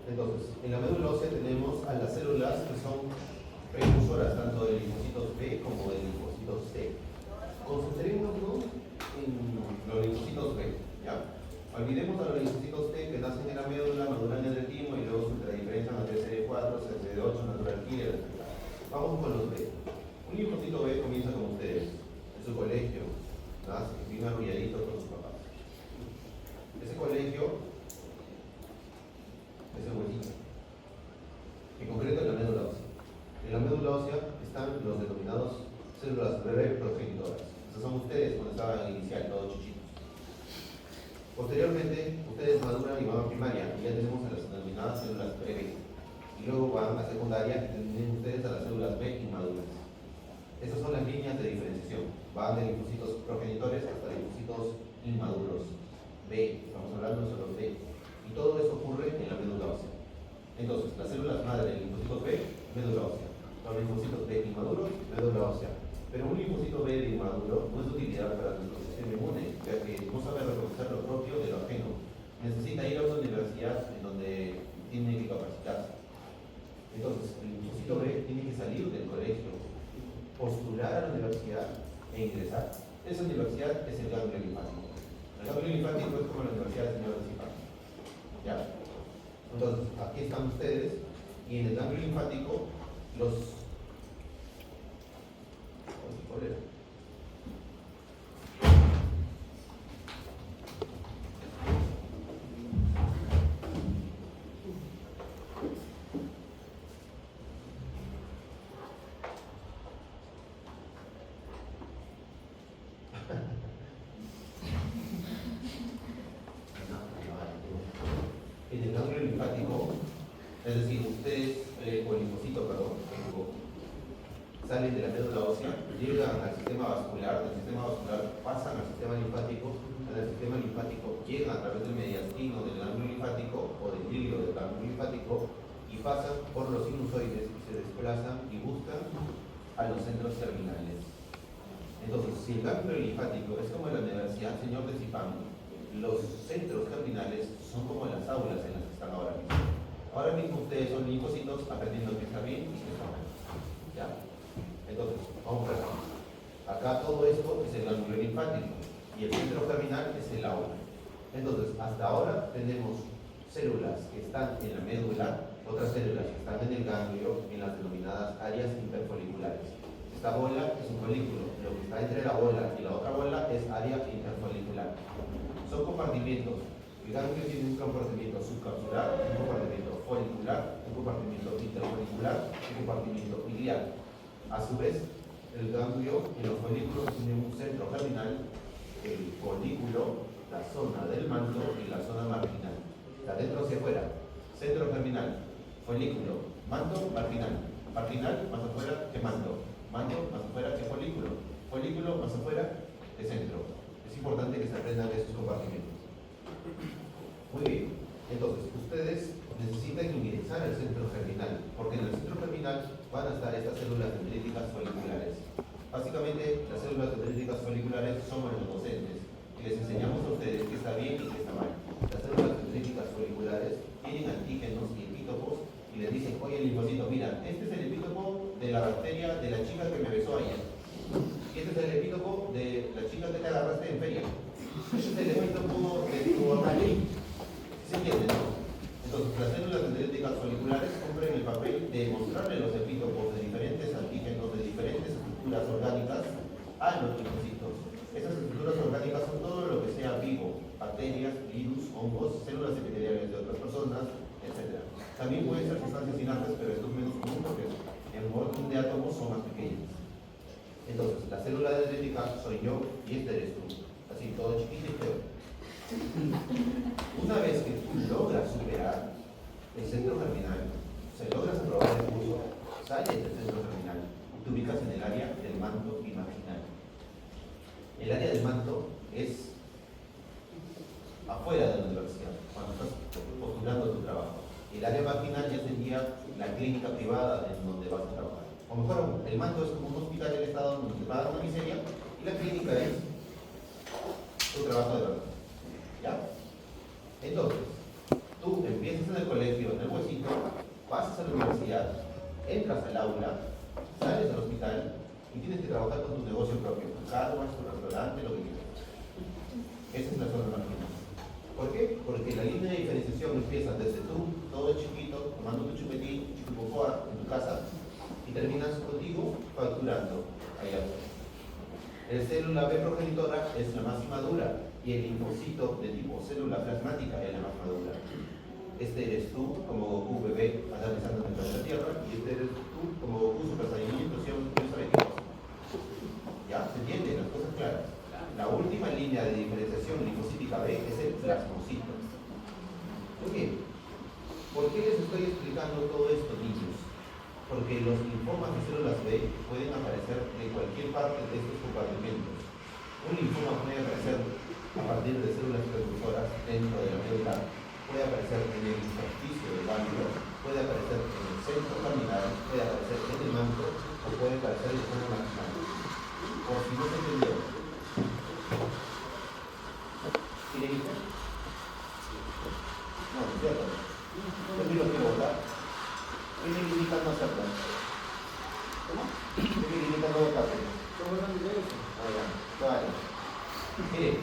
Entonces, en la médula ósea tenemos a las células que son precursoras tanto de linfocitos B como de linfocitos T. Concentrémonos en los linfocitos B, ¿ya? Olvidemos a los linfocitos T que nacen en la médula, maduran en el timo y luego se diferencian a CD4, CD8, natural killer. Vamos con los B. Un linfocito B comienza como ustedes, en su colegio, nace, bien arrulladito con sus papás. Ese colegio es el huesito, en concreto en la médula ósea. En la médula ósea están los denominados células bebé progenitoras. Esos son ustedes cuando estaban en inicial, todos chichitos. Posteriormente, ustedes maduran y van a primaria, y ya tenemos a las denominadas células bebé. Y luego van a secundaria y tienen ustedes a las células B inmaduras. Esas son las líneas de diferenciación. Van de linfocitos progenitores hasta linfocitos inmaduros. B, estamos hablando solo B. Y todo eso ocurre en la médula ósea. Entonces, las células madre de linfocitos B, médula ósea. Los linfocitos B inmaduros, médula ósea. Pero un linfocito B de inmaduro no es de utilidad para nuestro sistema inmune, ya que no sabe reconocer lo propio de lo ajeno. Necesita ir a una universidad en donde tiene que capacitarse. Entonces, el linfocito B tiene que salir del colegio, postular a la universidad e ingresar. Esa universidad es el ganglio linfático. El ganglio linfático es como la universidad del señor Cipá. ¿Ya? Entonces, aquí están ustedes y en el ganglio linfático los... En el ganglio linfático, es decir, ustedes, o el linfocito, perdón, salen de la médula ósea, llegan al sistema vascular, del sistema vascular pasan al sistema linfático, al sistema linfático llegan a través del mediastino del ganglio linfático o del hilo del ganglio linfático y pasan por los sinusoides y se desplazan y buscan a los centros terminales. Entonces, si el ganglio linfático es como en la Universidad Señor de Zipán, los centros terminales son como las aulas en las que están ahora mismo. Ahora mismo ustedes son linfocitos aprendiendo que está bien y que está mal. ¿Ya? Entonces, vamos a ver. Acá todo esto es el ganglio linfático y el centro terminal es el aula. Entonces, hasta ahora tenemos células que están en la médula, otras células que están en el ganglio, en las denominadas áreas interfoliculares. Esta bola es un folículo, lo que está entre la bola y la otra bola es área interfolicular. Son compartimientos. El ganglio tiene un compartimiento subcapsular, un compartimiento folicular, un compartimiento interfolicular, un compartimiento iliar. A su vez, el ganglio en los folículos tiene un centro germinal, el folículo, la zona del manto y la zona marginal. De adentro hacia afuera, centro germinal, folículo, manto, marginal. Marginal más afuera que manto. Manto más afuera que folículo. Folículo más afuera que centro. Es importante que se aprendan estos compartimentos. Muy bien. Entonces, ustedes necesitan ingresar al centro germinal, porque en el centro germinal van a estar estas células dendríticas foliculares. Básicamente, las células dendríticas foliculares somos los docentes y les enseñamos a ustedes qué está bien y qué está mal. Las células dendríticas foliculares tienen antígenos y epítopos y les dicen, oye, el linfocito, mira, este es el epítopo de la bacteria de la chica que me besó ayer. Y este es el epítopo de la chica que te agarraste en feria. Este es el epítopo de tu hormali. ¿Se entiende, no? Entonces, las células dendríticas foliculares cumplen el papel de mostrarle los epítopos de diferentes antígenos, de diferentes estructuras orgánicas a los linfocitos. Esas estructuras orgánicas son todo lo que sea vivo, bacterias, virus, hongos, células epiteliales de otras personas, etc. También pueden ser sustancias inertes, pero esto es menos común porque en orden de átomos son más pequeños. Entonces, la célula dendrítica soy yo y este eres tú. Así, todo chiquito y feo. Una vez que tú logras superar el centro germinal, se logras aprobar el curso, sales del centro germinal y te ubicas en el área del manto imaginal. El área del manto es afuera de la universidad, cuando estás postulando tu trabajo. El área marginal ya sería la clínica privada en donde vas a trabajar. O mejor aún, el manto es como un hospital del Estado donde te pagan una miseria y la clínica es tu trabajo de verdad. ¿Ya? Entonces, tú empiezas en el colegio, en el huesito, pasas a la universidad, entras al aula, sales al hospital y tienes que trabajar con tu negocio propio, tu carro, tu restaurante, lo que quieras. Esa es la zona marginal. ¿Por qué? Porque la línea de diferenciación empieza desde tú, todo chiquito, tomando tu chupetín, chupocoa en tu casa, y terminas contigo facturando allá afuera. El célula B progenitora es la más madura y el linfocito de tipo célula plasmática es la más madura. Este eres tú como Goku bebé aterrizando en el planeta Tierra y este eres tú como Goku Super Saiyajin inclusión no sabe qué cosa. ¿Ya? ¿Se entiende? Las cosas claras. La última línea de diferenciación linfocítica B es el plasmocito. Muy bien. ¿Por qué les estoy explicando todo esto, niños? Porque los linfomas de células B pueden aparecer de cualquier parte de estos compartimentos. Un linfoma puede aparecer a partir de células precursoras dentro de la médula, puede aparecer en el intersticio del ganglio, puede aparecer en el centro terminal, puede aparecer en el manto o puede aparecer en forma marginal. Por si no se entendió. ¿Tiene hijos? No, es cierto. Yo sí los quiero votar. ¿Qué me limitan no hacerlo? ¿Cómo? ¿Qué me limitan no votarlo? Ah, ya. Vale. Mire,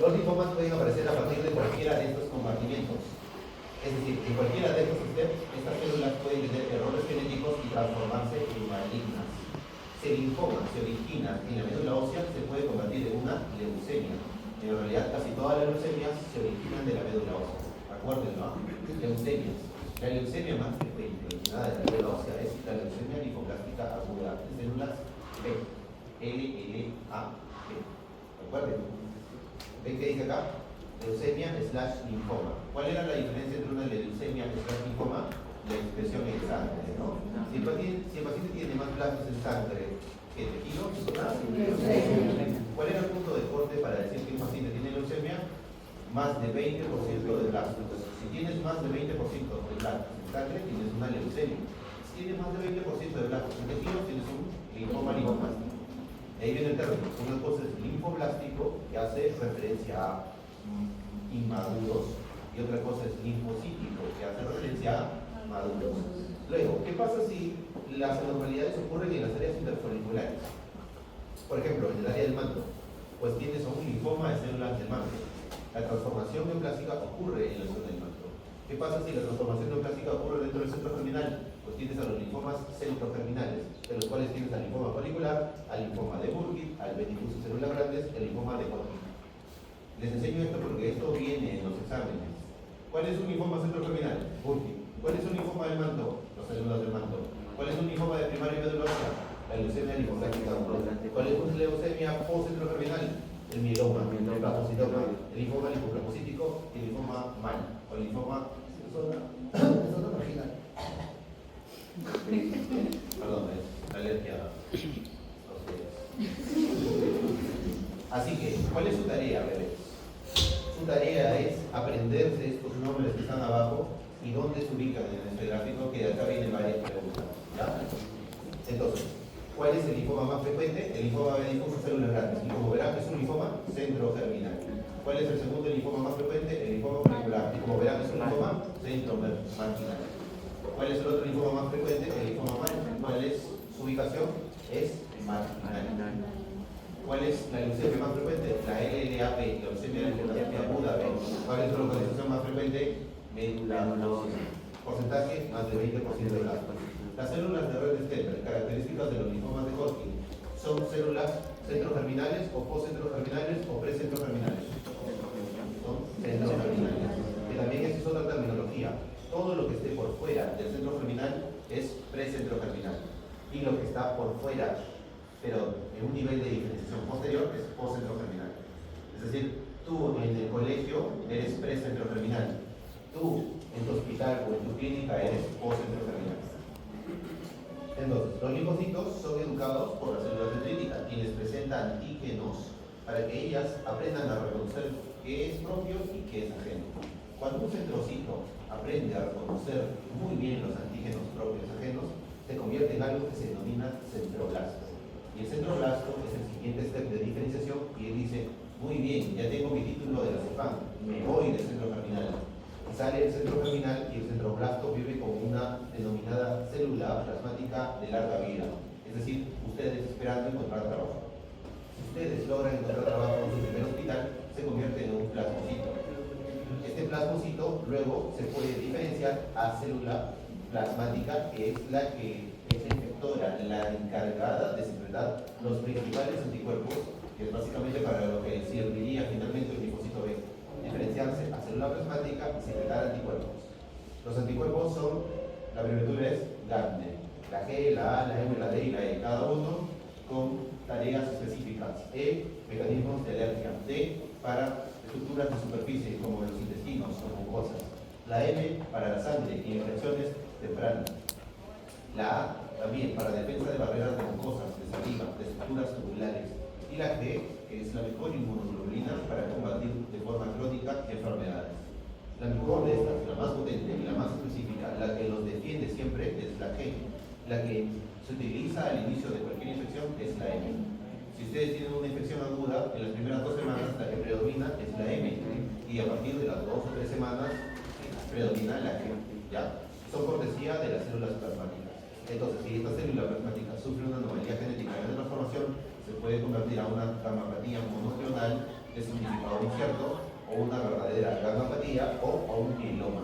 los linfomas pueden aparecer a partir de cualquiera de estos compartimentos. Es decir, en cualquiera de estos sistemas, estas células pueden tener errores genéticos y transformarse en malignas. Si el linfoma se origina en la médula ósea, se puede convertir en una leucemia. En realidad, casi todas las leucemias se originan de la médula ósea. Acuérdenlo, ¿no? Leucemias. La leucemia más frecuente originada de la médula ósea es la leucemia linfoblástica aguda de células B. L-L-A-B. Recuerden. ¿Ven qué dice acá? Leucemia / linfoma. ¿Cuál era la diferencia entre una leucemia / linfoma? La expresión en sangre, ¿no? Si el paciente tiene más plasmas en sangre que tejidos, ¿cuál era el punto de corte para decir que un paciente tiene leucemia? Más de 20% de plasmas. Si tienes más de 20% de plasmas en sangre, tienes una leucemia. Si tienes más de 20% de plasmas en tejidos, tienes un linfoma linfoblástico. De ahí viene el término. Una cosa es linfoblástico, que hace referencia a inmaduros, y otra cosa es linfocítico, que hace referencia a maduros. Luego, ¿qué pasa si las anormalidades ocurren en las áreas interfoliculares? Por ejemplo, en el área del manto, pues tienes a un linfoma de células del manto. La transformación neoplástica ocurre en la zona del manto. ¿Qué pasa si la transformación neoplástica ocurre dentro del centro germinal? Pues tienes a los linfomas centrogerminales, de los cuales tienes al linfoma folicular, al linfoma de Burkitt, al betifuso células grandes, el linfoma de Hodgkin. Les enseño esto porque esto viene en los exámenes. ¿Cuál es un linfoma centrogerminal? Burkitt. ¿Cuál es un linfoma del manto? Las células del manto. ¿Cuál es un linfoma de primaria y medulosa? La leucemia linfoclásica. ¿Cuál es una leucemia postcentrogerminal? El mieloma, el plasmocitoma, el linfoma linfoplasmocítico y el linfoma mal, o el linfoma zona marginal. Perdón, es alergia a ustedes. Así que, ¿cuál es su tarea, bebés? Su tarea es aprenderse estos nombres que están abajo y dónde se ubican en este gráfico, que de acá vienen varias preguntas. ¿Ya? Entonces, ¿cuál es el linfoma más frecuente? El linfoma de difuso células grandes. Y como verán, es un linfoma centrogerminal. ¿Cuál es el segundo linfoma más frecuente? El linfoma folicular. Y como verán, es un linfoma centromarginal. ¿Cuál es el otro linfoma más frecuente? El linfoma marginal. ¿Cuál es su ubicación? Es marginal. ¿Cuál es la leucemia más frecuente? La LLAP, leucemia linfoclásica aguda B. ¿Cuál es su localización más frecuente? Medulosa. Porcentaje, más del 20% de blanco. Las células de red Stellar, características de los linfomas de Hodgkin, ¿son células centrogerminales o postcentrogerminales o precentrogerminales? Son centrogerminales. Que también esa es otra terminología. Todo lo que esté por fuera del centro germinal es precentrogerminal. Y lo que está por fuera, pero en un nivel de diferenciación posterior, es postcentrogerminal. Es decir, tú en el colegio eres precentrogerminal. Tú en tu hospital o en tu clínica eres postcentrogerminal. Entonces, los linfocitos son educados por las células dendríticas, quienes presentan antígenos para que ellas aprendan a reconocer qué es propio y qué es ajeno. Cuando un centrocito aprende a reconocer muy bien los antígenos propios y ajenos, se convierte en algo que se denomina centroblasto. Y el centroblasto es el siguiente step de diferenciación y él dice, muy bien, ya tengo mi título de la CEPAM, me voy del centro germinal. Y sale el centro germinal y el centroblasto vive como una denominada célula plasmática de larga vida. Es decir, ustedes esperando encontrar trabajo. Si ustedes logran encontrar trabajo en su primer hospital, se convierte en un plasmocito. Este plasmocito luego se puede diferenciar a célula plasmática, que es la que es la infectora, la encargada de secretar los principales anticuerpos, que es básicamente para lo que serviría finalmente el linfocito B. Diferenciarse a célula plasmática y secretar anticuerpos. Los anticuerpos son, la abreviatura es GAMDE, la G, la A, la M, la D y la E, cada uno con tareas específicas. E, mecanismos de alergia. D, para estructuras de superficie como los intestinos o mucosas. La M, para la sangre y infecciones tempranas. La A, también para defensa de barreras de mucosas, de saliva, de estructuras tubulares. Y la G, que es la mejor inmunoglobulina para combatir de forma crónica enfermedades. La mejor de estas, la más potente y la más específica, la que los defiende siempre, es la G. La que se utiliza al inicio de cualquier infección es la M. Si ustedes tienen una infección aguda, en las primeras 2 semanas la que predomina es la M. Y a partir de las 2 o 3 semanas predomina la G. ¿Ya? Son cortesía de las células plasmáticas. Entonces, si esta célula plasmática sufre una anomalía genética de transformación, se puede convertir a una gammapatía monoclonal de significado incierto, o una verdadera gammapatía, o a un mieloma.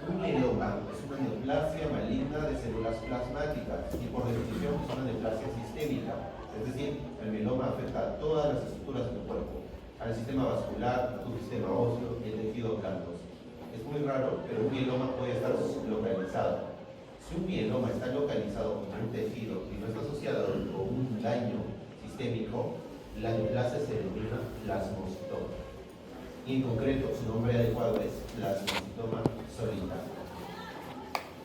Un mieloma es una neoplasia maligna de células plasmáticas y por definición es una neoplasia sistémica. Es decir, el mieloma afecta a todas las estructuras de tu cuerpo, al sistema vascular, a tu sistema óseo y el tejido blando. Es muy raro, pero un mieloma puede estar localizado. Si un mieloma está localizado en un tejido y no está asociado con un daño sistémico, la neoplasia se denomina plasmocitoma. Y en concreto, su nombre adecuado es plasmocitoma solitario.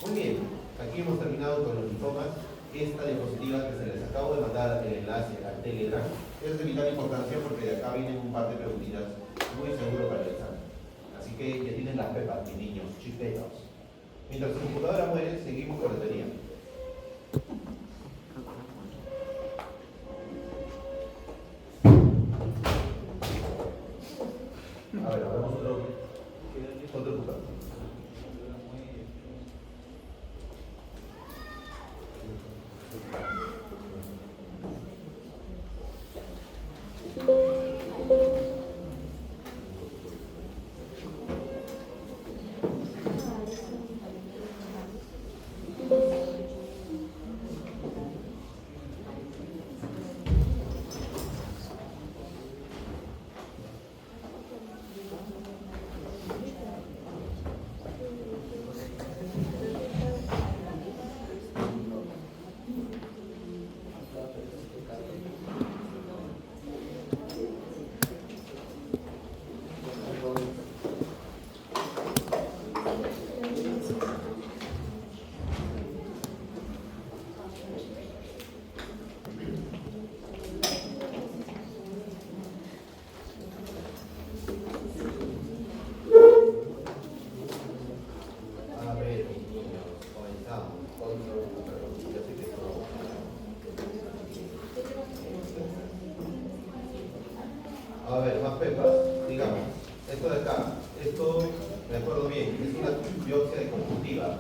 Muy bien, aquí hemos terminado con los linfomas. Esta diapositiva que se les acabo de mandar el enlace al Telegram es de vital importancia porque de acá vienen un par de preguntitas muy seguro para el examen. Así que ya tienen las pepas, mis niños, chipetos. Mientras su computadora muere, seguimos con la teoría. A ver, más pepas, digamos, esto de acá, esto, me acuerdo bien, es una biopsia de conjuntiva.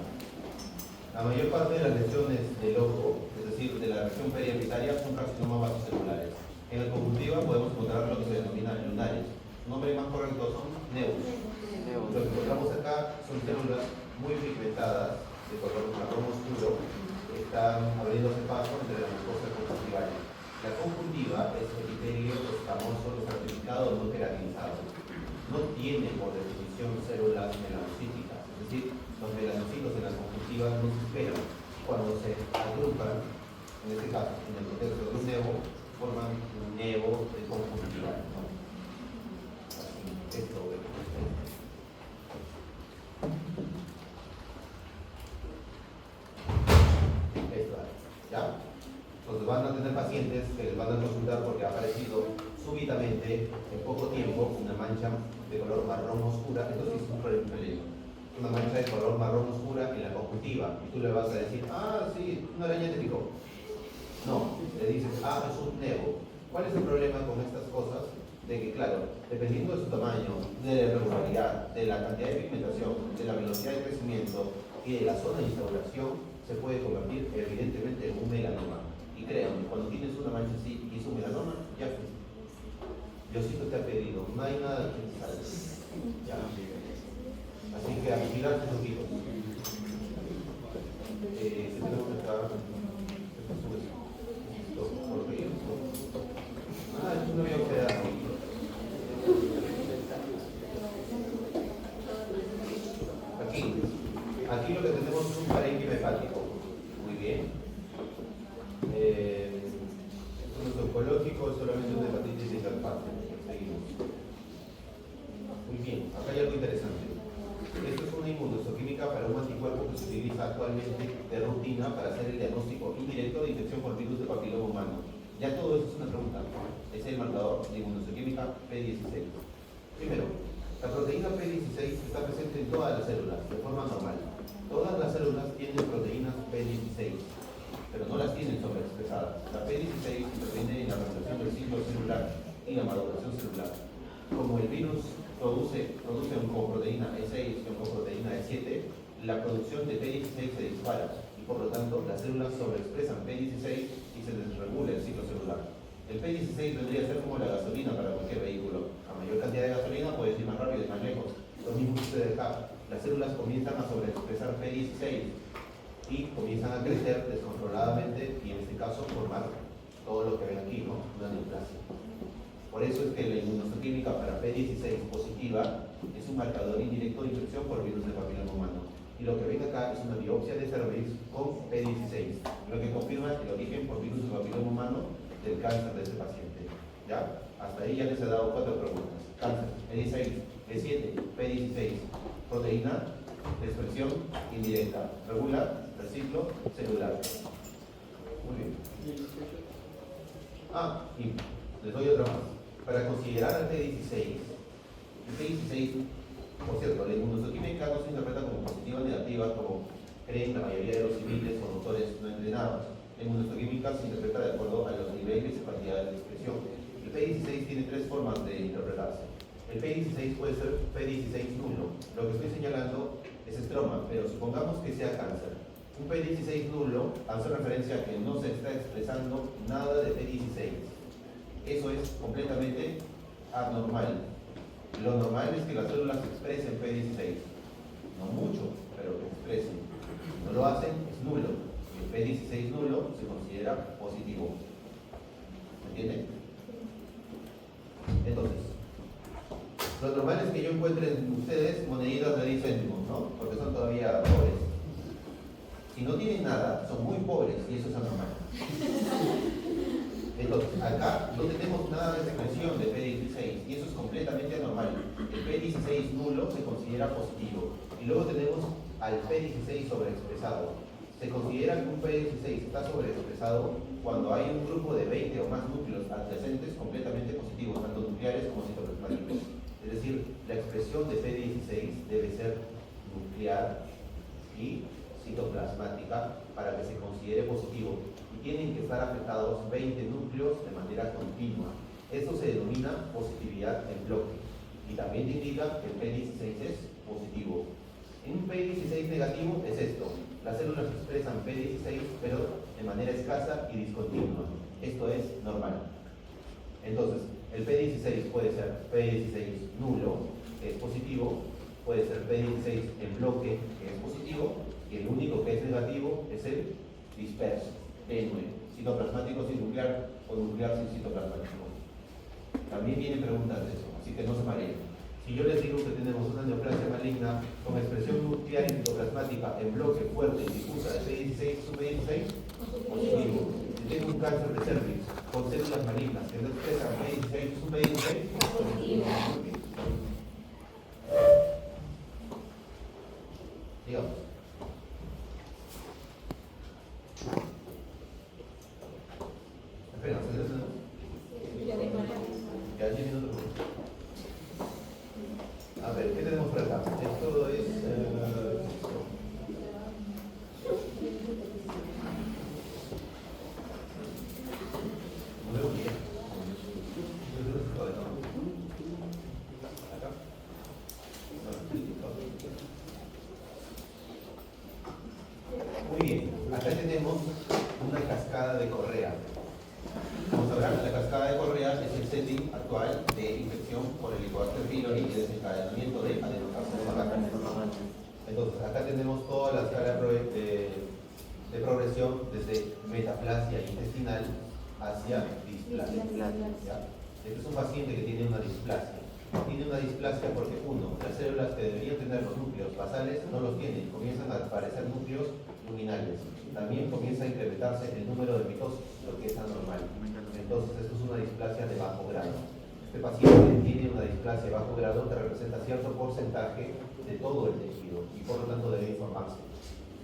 La mayor parte de las lesiones del ojo, es decir, de la región perioritaria, son carcinomas vasocelulares. En la conjuntiva podemos encontrar lo que se denomina lunares. Su nombre más correcto son nevus. Lo que encontramos acá son células muy pigmentadas, de color marrón oscuro, que están abriéndose paso entre la mucosa conjuntival. La conjuntiva es epitelio escamoso estratificado no queratinizado. No tiene por definición células melanocíticas, es decir, los melanocitos en la conjuntiva no se esperan. Cuando se agrupan, en este caso, en el contexto de un nevo, forman un nevo de conjuntiva. ¿No? Así, esto es. ¿Ya? Entonces van a tener pacientes que les van a consultar porque ha aparecido súbitamente, en poco tiempo, una mancha de color marrón oscura. Esto sí es un peligro. Una mancha de color marrón oscura en la conjuntiva. Y tú le vas a decir, ah, sí, una araña te picó. No, le dices, ah, es un nevo. ¿Cuál es el problema con estas cosas? De que, claro, dependiendo de su tamaño, de la irregularidad, de la cantidad de pigmentación, de la velocidad de crecimiento y de la zona de instauración, se puede convertir evidentemente en un melanoma. Y créanme, cuando tienes una mancha así y es un melanoma, ya fue. Diosito te ha pedido, no hay nada que te salve. Ya. Así que a vigilar tus ojitos. ¿Qué tenemos acá? Ah, es una biopsia. Aquí lo que tenemos es un parénquima hepático. Muy bien. Esto no es oncológico, es solamente una hepatitis interfase. Seguimos. Muy bien, acá hay algo interesante. Esto es una inmunohistoquímica para un anticuerpo que se utiliza actualmente de rutina para hacer el diagnóstico indirecto de infección por virus de papiloma humano. Ya todo eso es una pregunta. Es el marcador de inmunohistoquímica P16. Primero, la proteína P16 está presente en todas las células de forma normal. Todas las células tienen proteínas P16, pero no las tienen sobreexpresadas. La P16 interviene en la regulación del ciclo celular y la maduración celular. Como el virus produce oncoproteína E6 y oncoproteína E7, la producción de P16 se dispara y por lo tanto las células sobreexpresan P16 y se desregula el ciclo celular. El P16 vendría a ser como la gasolina para cualquier vehículo. A mayor cantidad de gasolina puedes ir más rápido y más lejos. Lo mismo sucede acá. Las células comienzan a sobreexpresar P16 y comienzan a crecer descontroladamente y en este caso formar todo lo que ven aquí, ¿no? Una neoplasia. Por eso es que la inmunohistoquímica para P16 positiva es un marcador indirecto de infección por virus de papiloma humano. Y lo que ven acá es una biopsia de cervix con P16, lo que confirma el origen por virus de papiloma humano del cáncer de este paciente. ¿Ya? Hasta ahí ya les he dado 4 preguntas. Cáncer, P16, P7, P16, proteína de expresión indirecta, regula el ciclo celular. Muy bien. Ah, y les doy otra más. Para considerar al P16, el P16, por cierto, la inmunohistoquímica no se interpreta como positiva o negativa, como creen la mayoría de los civiles o doctores no entrenados. La inmunohistoquímica se interpreta de acuerdo a los niveles y cantidades de expresión. El P16 tiene 3 formas de interpretarse. El P16 puede ser P16 nulo. Lo que estoy señalando es estroma, pero supongamos que sea cáncer. Un P16 nulo hace referencia a que no se está expresando nada de P16. Eso es completamente anormal. Lo normal es que las células expresen P16. No mucho, pero que expresen. Si no lo hacen, es nulo. El P16 nulo se considera positivo. ¿Me entienden? Entonces, lo normal es que yo encuentre en ustedes moneditas de 10 céntimos, ¿no? Porque son todavía pobres. Si no tienen nada, son muy pobres y eso es anormal. Entonces, acá no tenemos nada de secreción de P16 y eso es completamente anormal. El P16 nulo se considera positivo y luego tenemos al P16 sobreexpresado. Se considera que un P16 está sobreexpresado cuando hay un grupo de 20 o más núcleos adyacentes completamente positivos, tanto nucleares como citoplasmáticos. Es decir, la expresión de P16 debe ser nuclear y citoplasmática para que se considere positivo. Y tienen que estar afectados 20 núcleos de manera continua. Esto se denomina positividad en bloque y también te indica que el P16 es positivo. En un P16 negativo es esto: las células expresan P16 pero de manera escasa y discontinua. Esto es normal. Entonces, el P16 puede ser P16 nulo, que es positivo, puede ser P16 en bloque, que es positivo, y el único que es negativo es el disperso, P9, citoplasmático sin nuclear o nuclear sin citoplasmático. También vienen preguntas de eso, así que no se mareen. Si yo les digo que tenemos una neoplasia maligna con expresión nuclear y citoplasmática en bloque fuerte y difusa de P16 sub P16, positivo. Si tengo un cáncer de cervix con células malignas que no expresan P16 sub P16, positivo. Digamos. Espera, ya 10 minutos. A ver, ¿qué tenemos por acá? Esto es... no veo bien. Acá. Muy bien, acá tenemos una cascada de Correa. Como sabrán, la cascada de Correa es el setting actual de infección por Helicobacter pylori y desencadenamiento de adenocarcinoma. Entonces, acá tenemos toda la escala de progresión desde metaplasia intestinal hacia displasia. ¿Ya? Este es un paciente que tiene una displasia. Tiene una displasia porque, uno, las células que deberían tener los núcleos basales no los tienen, comienzan a aparecer núcleos luminales. También comienza a incrementarse el número de mitosis, lo que es anormal. Entonces, esto es una displasia de bajo grado. Este paciente tiene una displasia de bajo grado que representa cierto porcentaje de todo el tejido y por lo tanto debe informarse.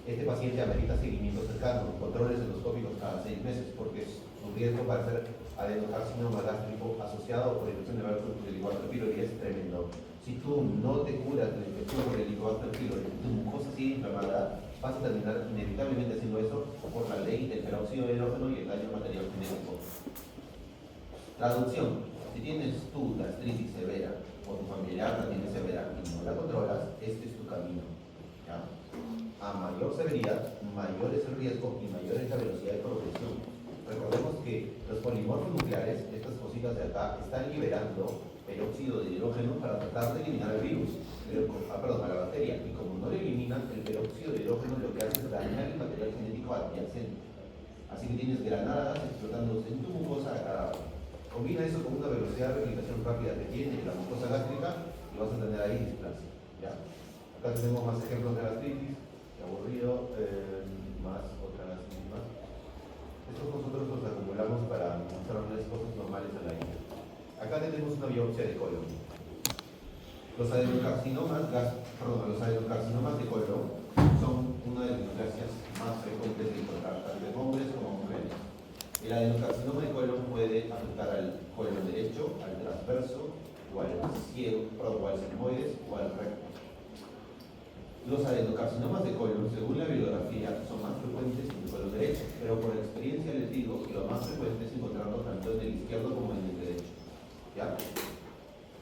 Este paciente amerita seguimiento cercano, controles endoscópicos cada 6 meses, porque su riesgo para ser adenocarcinoma gástrico asociado por infección de Helicobacter pylori es tremendo. Si tú no te curas de la infección por Helicobacter pylori, tu mucosa sigue inflamada, vas a terminar inevitablemente haciendo eso por la ley del peróxido de hidrógeno y el daño material genético. Traducción: si tienes tú gastritis severa o tu familiar la tiene severa y no la controlas, este es tu camino. ¿Ya? A mayor severidad, mayor es el riesgo y mayor es la velocidad de progresión. Recordemos que los polimorfos nucleares, estas cositas de acá, están liberando peróxido de hidrógeno para tratar de eliminar el virus, a la bacteria, y como no lo eliminan, el peróxido de hidrógeno lo que hace es dañar el material genético adyacente. Así que tienes granadas explotándose en tu mucosa a cada rato. Combina eso con una velocidad de replicación rápida que tiene la mucosa gástrica y vas a tener ahí displasia. ¿Ya? Acá tenemos más ejemplos de gastritis, qué aburrido, más otra gastritis más. Estos nosotros los acumulamos para mostrarles cosas normales a la vida. Acá tenemos una biopsia de colon. Los adenocarcinomas de colon son una de las neoplasias más frecuentes de encontrar, tanto en hombres como en mujeres. El adenocarcinoma de colon puede afectar al colon derecho, al transverso, o al ciego, o al sigmoides, o al recto. Los adenocarcinomas de colon, según la bibliografía, son más frecuentes en el colon derecho, pero por experiencia les digo que lo más frecuente es encontrarlo tanto en el izquierdo como en el derecho. ¿Ya?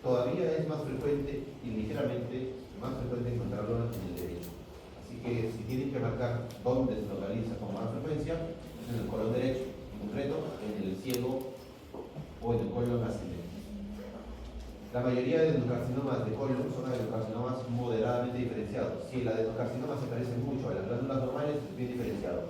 Todavía es más frecuente y ligeramente más frecuente encontrarlo en el derecho. Así que si tienen que marcar dónde se localiza con más frecuencia, es en el colon derecho, en concreto en el ciego o en el colon ascendente. La mayoría de adenocarcinomas de colon son adenocarcinomas moderadamente diferenciados. Si el adenocarcinoma se parece mucho a las glándulas normales, es bien diferenciado.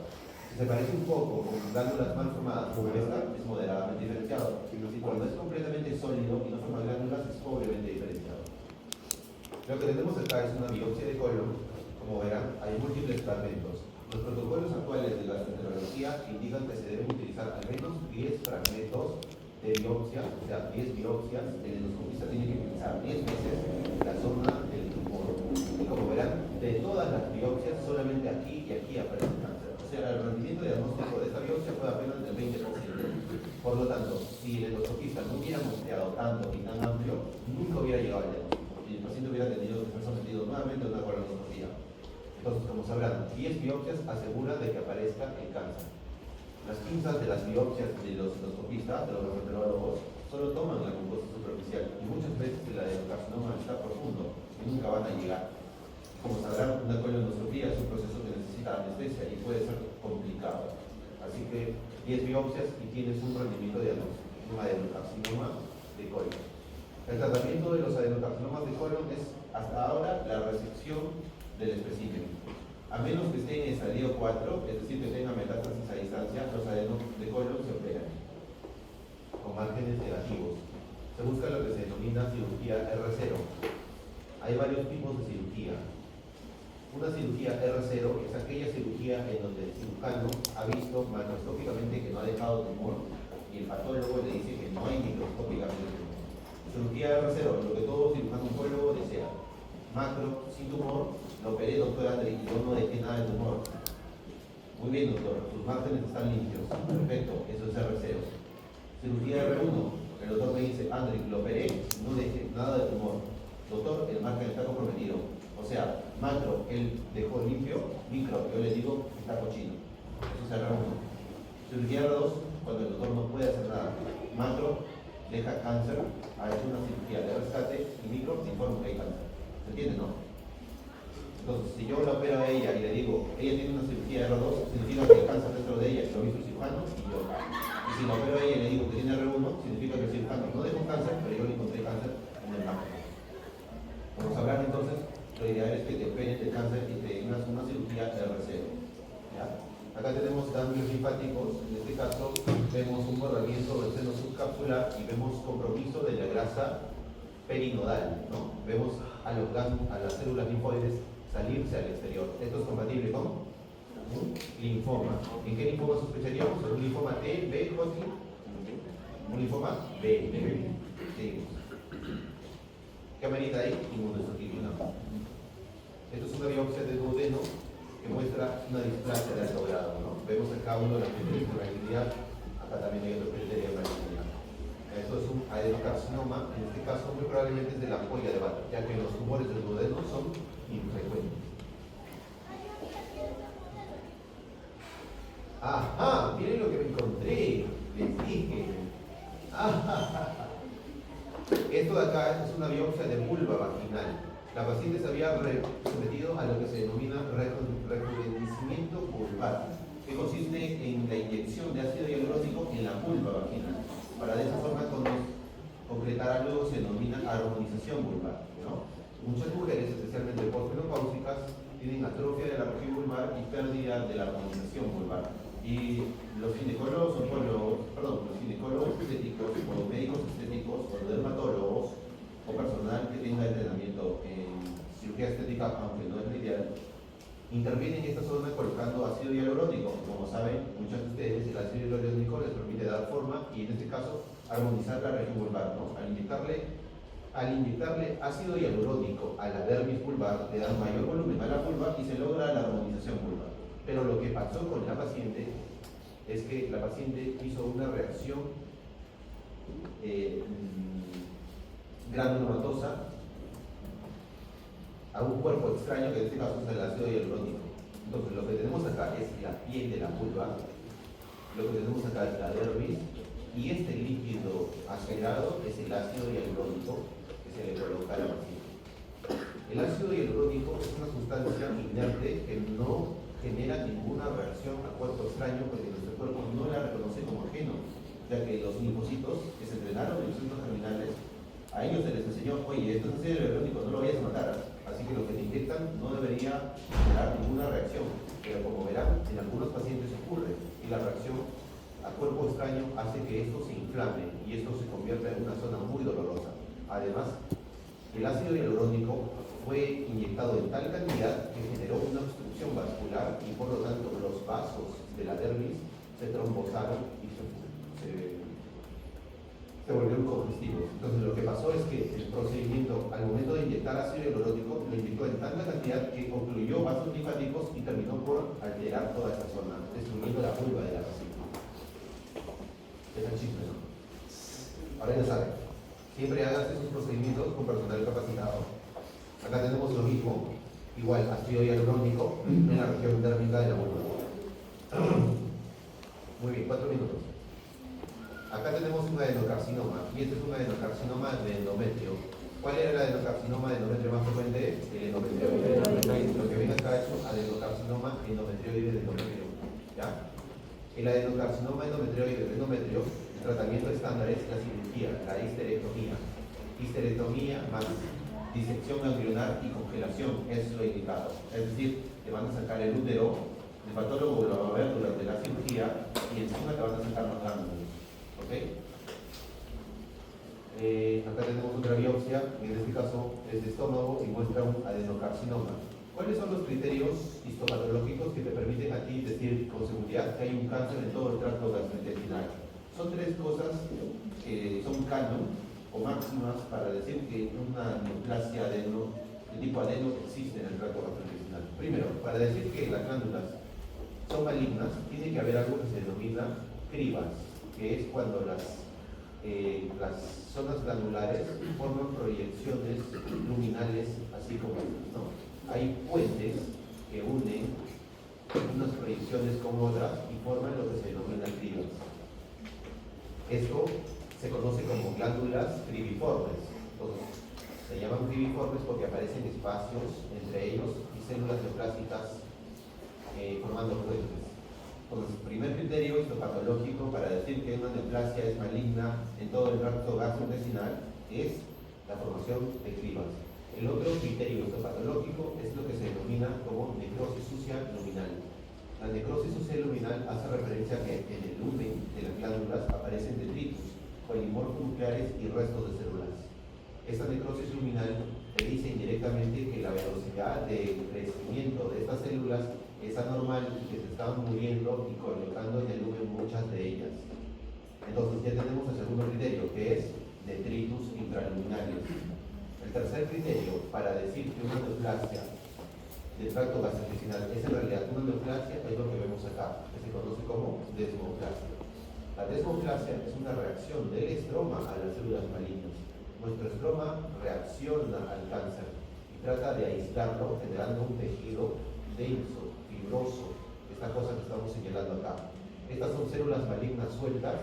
Si se parece un poco con glándulas mal formadas como esta, es moderadamente diferenciado. Y cuando es completamente sólido y no forma glándulas, es pobremente diferenciado. Lo que tenemos acá es una biopsia de colon. Como verán, hay múltiples fragmentos. Los protocolos actuales de gastroenterología indican que se deben utilizar al menos 10 fragmentos de biopsia, o sea, 10 biopsias. El endoscopista tiene que utilizar 10 veces la zona del tumor. Y como verán, de todas las biopsias, solamente aquí y aquí aparece cáncer. O sea, el rendimiento diagnóstico de esta biopsia fue apenas del 20%. Por lo tanto, si el endoscopista no hubiera muestreado tanto y tan amplio, nunca hubiera llegado al diagnóstico. Y el paciente hubiera tenido que ser sometido nuevamente a una colonoscopia. Entonces, como sabrán, 10 biopsias aseguran de que aparezca el cáncer. Las pinzas de las biopsias de los endoscopistas, de los gastroenterólogos, solo toman la mucosa superficial y muchas veces el adenocarcinoma está profundo y nunca van a llegar. Como sabrán, una colonoscopia es un proceso que necesita anestesia y puede ser complicado. Así que 10 biopsias y tienes un rendimiento de un adenocarcinoma de colon. El tratamiento de los adenocarcinomas de colon es hasta ahora la resección del espécimen. A menos que esté en estadio 4, es decir, que tenga metástasis a distancia, los adenos de colon se operan con márgenes negativos. Se busca lo que se denomina cirugía R0. Hay varios tipos de cirugía. Una cirugía R0 es aquella cirugía en donde el cirujano ha visto macroscópicamente que no ha dejado tumor y el patólogo le dice que no hay microscópicamente tumor. Cirugía R0, lo que todo cirujano oncólogo desea. Macro, sin tumor, lo operé, doctor André, y yo no dejé nada de tumor. Muy bien, doctor, sus márgenes están limpios. Perfecto, eso es R0. Cirugía R1, el doctor me dice, André, lo operé, no dejé nada de tumor. Doctor, el margen está comprometido. O sea, macro, él dejó limpio, micro, yo le digo, está cochino. Eso es R1. Cirugía R2, cuando el doctor no puede hacer nada. Macro, deja cáncer, ha hecho una cirugía de rescate, y micro, te informa que hay cáncer. ¿Se entiende, no? Entonces, si yo la opero a ella y le digo, ella tiene una cirugía R2, significa que el cáncer dentro de ella lo hizo el cirujano y yo. Y si la opero a ella y le digo que tiene R1, significa que el cirujano no dejó cáncer, pero yo le encontré cáncer en el margen. Como sabrán entonces, lo ideal es que te operen de cáncer y te tengas una cirugía R0. ¿Ya? Acá tenemos ganglios linfáticos, en este caso vemos un borramiento del seno subcapsular y vemos compromiso de la grasa perinodal, ¿no? Vemos a las células linfoides salirse al exterior. Esto es compatible con un linfoma. ¿En qué linfoma sospecharíamos? ¿Un linfoma T, B, Hodgkin? Un linfoma B. Seguimos. ¿Qué amerita ahí? Inmunohistoquimia. Esto es una biopsia de duodeno que muestra una displasia de alto grado, ¿no? Vemos acá uno de los criterios de malignidad, acá también hay otro criterio de malignidad. Esto es un adenocarcinoma, en este caso muy probablemente es de la ampolla de Barrett, ya que los tumores del duodeno son infrecuentes. ¡Ajá! Miren lo que me encontré, les dije. Esto de acá es una biopsia de vulva vaginal. La paciente se había sometido a lo que se denomina rejuvenecimiento vulvar, que consiste en la inyección de ácido hialurónico en la vulva vaginal, para de esa forma concretar algo que se denomina armonización vulvar, ¿no? Muchas mujeres, especialmente posmenopáusicas, tienen atrofia de la región vulvar y pérdida de la armonización vulvar. Y los ginecólogos estéticos, o los médicos estéticos, o los dermatólogos, o personal que tenga entrenamiento en cirugía estética, aunque no es lo ideal, intervienen en esta zona colocando ácido hialurónico. Como saben, muchas de ustedes, el ácido hialurónico les permite dar forma y en este caso armonizar la región vulvar, ¿no? Al inyectarle ácido hialurónico a la dermis vulvar, le dan mayor volumen a la vulva y se logra la armonización vulvar. Pero lo que pasó con la paciente es que la paciente hizo una reacción granulomatosa a un cuerpo extraño que en este caso es el ácido hialurónico. Entonces lo que tenemos acá es la piel de la vulva, lo que tenemos acá es la dermis y este líquido aspirado es el ácido hialurónico que se le coloca a la paciente. El ácido hialurónico es una sustancia inerte que no genera ninguna reacción a cuerpo extraño porque nuestro cuerpo no la reconoce como ajeno, ya que los linfocitos que se entrenaron en los centros terminales, a ellos se les enseñó, oye, esto es ácido hialurónico, no lo vayas a matar, así que lo que te inyectan no debería generar ninguna reacción, pero como verán, en algunos pacientes ocurre y la reacción a cuerpo extraño hace que esto se inflame y esto se convierta en una zona muy dolorosa. Además, el ácido hialurónico fue inyectado en tal cantidad que generó una obstrucción vascular y por lo tanto los vasos de la dermis se trombosaron y se volvieron congestivos. Entonces lo que pasó es que el procedimiento al momento de inyectar ácido hialurónico lo inyectó en tanta cantidad que ocluyó vasos linfáticos y terminó por alterar toda esa zona, destruyendo la vulva de la paciente. Es tan chiste, ¿no? Ahora ya saben, siempre hagas esos procedimientos con personal capacitado. Acá tenemos lo mismo, igual ácido hialurónico en la región dérmica de la vulva. Muy bien, 4 minutos. Acá tenemos un adenocarcinoma, y este es un adenocarcinoma de endometrio. ¿Cuál era el adenocarcinoma de endometrio más frecuente? El endometrioide. Lo que viene acá es un adenocarcinoma endometrioide de endometrio. ¿Ya? El adenocarcinoma endometrioide de endometrio, el tratamiento estándar es la cirugía, la histerectomía. Histerectomía más disección ganglionar y congelación es lo indicado. Es decir, te van a sacar el útero, el patólogo lo va a ver durante la cirugía y encima te van a sacar los glándulos. ¿Ok? Acá tenemos otra biopsia, en este caso es de estómago y muestra un adenocarcinoma. ¿Cuáles son los criterios histopatológicos que te permiten a ti decir con seguridad que hay un cáncer en todo el tracto gastrointestinal? Son tres cosas que son canon o máximas para decir que una neoplasia adeno, de tipo adeno existe en el tracto gastrointestinal. Primero, para decir que las glándulas son malignas, tiene que haber algo que se denomina cribas, que es cuando las zonas glandulares forman proyecciones luminales, así como estas, ¿no? Hay puentes que unen unas proyecciones con otras y forman lo que se denomina cribas. Esto se conoce como glándulas cribiformes. Entonces, se llaman cribiformes porque aparecen espacios entre ellos y células neoplásicas formando puentes. Entonces, primer criterio histopatológico para decir que una neoplasia es maligna en todo el tracto gastrointestinal es la formación de cribas. El otro criterio histopatológico es lo que se denomina como necrosis sucia luminal. La necrosis sucia luminal hace referencia a que en el lumen de las glándulas aparecen detritus, polimorfos nucleares y restos de células. Esta necrosis luminal te dice indirectamente que la velocidad de crecimiento de estas células es anormal y que se están muriendo y colocando en el lumen muchas de ellas. Entonces ya tenemos el segundo criterio, que es detritus intraluminarios. El tercer criterio para decir que una neoplasia del tracto gastrointestinal es en realidad una neoplasia es lo que vemos acá, que se conoce como desmoplasia. La desmoplasia es una reacción del estroma a las células malignas. Nuestro estroma reacciona al cáncer y trata de aislarlo generando un tejido denso, fibroso, esta cosa que estamos señalando acá. Estas son células malignas sueltas,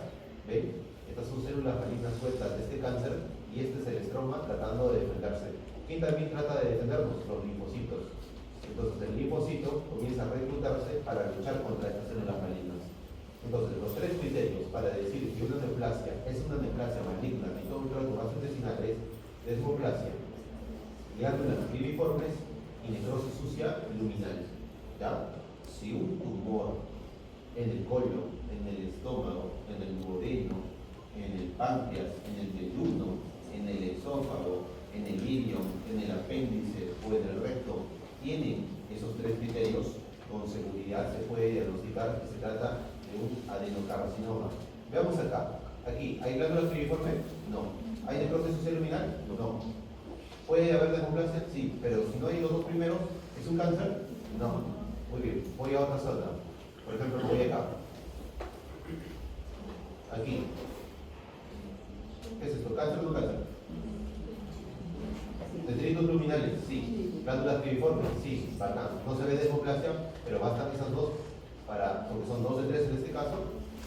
¿ven? Estas son células malignas sueltas de este cáncer y este es el estroma tratando de defenderse. ¿Quién también trata de defendernos? Los linfocitos. Entonces el linfocito comienza a reclutarse para luchar contra estas células malignas. Entonces los tres criterios para decir que una neoplasia es una neoplasia maligna en todo el tracto gastrointestinal es desmoplasia, glándulas cribiformes y necrosis sucia luminal. ¿Ya? Si un tumor en el colon, en el estómago, en el duodeno, en el páncreas, en el yeyuno, en el esófago, en el ilion, en el apéndice o en el recto, tienen esos tres criterios, con seguridad se puede diagnosticar que se trata de un adenocarcinoma. Veamos acá. Aquí, ¿hay glándulas cribiformes? No. ¿Hay necrosis sucia luminal? No. ¿Puede haber desmoplasia? Sí, pero si no hay los dos primeros, ¿es un cáncer? No. Muy bien, voy a otra zona. Por ejemplo, voy acá. Aquí. ¿Qué es esto? ¿Cáncer o no cáncer? Detritos luminales, sí. Glándulas cribiformes, sí. Bacán. No se ve desmoplasia, pero bastan esas dos, porque son 2 de 3 en este caso,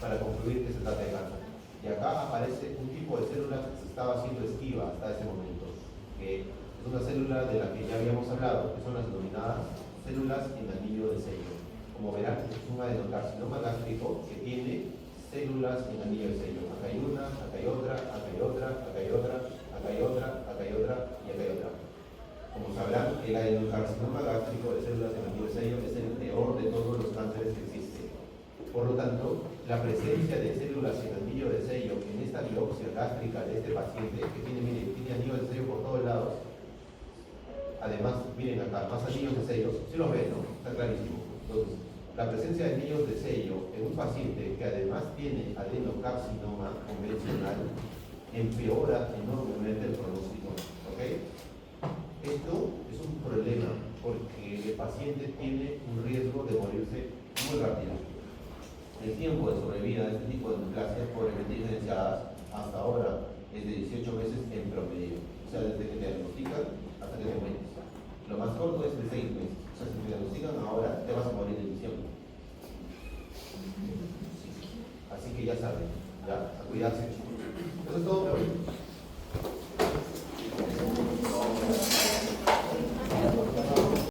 para concluir que se trata de cáncer. Y acá aparece un tipo de célula que se estaba haciendo esquiva hasta ese momento, que es una célula de la que ya habíamos hablado, que son las denominadas células en anillo de sello. Como verán, es un adenocarcinoma gástrico que tiene células en anillo de sello. Acá hay una, acá hay otra, acá hay otra, acá hay otra, acá hay otra, acá hay otra y acá hay otra. Como sabrán, el adenocarcinoma gástrico de células en anillo de sello es el peor de todos los cánceres que existen. Por lo tanto, la presencia de células en anillo de sello en esta biopsia gástrica de este paciente, que tiene anillo de sello por todos lados, además, miren acá, más anillos de sellos, si los ven, ¿no? Está clarísimo. Entonces, la presencia de anillos de sello en un paciente que además tiene adenocarcinoma convencional empeora enormemente el pronóstico, ¿ok? Esto es un problema porque el paciente tiene un riesgo de morirse muy rápido. El tiempo de sobrevida de este tipo de neoplasias pobremente diferenciadas hasta ahora es de 18 meses en promedio. O sea, desde que te diagnostican hasta que te mueres. Lo más corto es de 6 meses. O sea, si te diagnostican ahora, te vas a morir de diciembre. Así que ya saben, ¿ya? A cuidarse.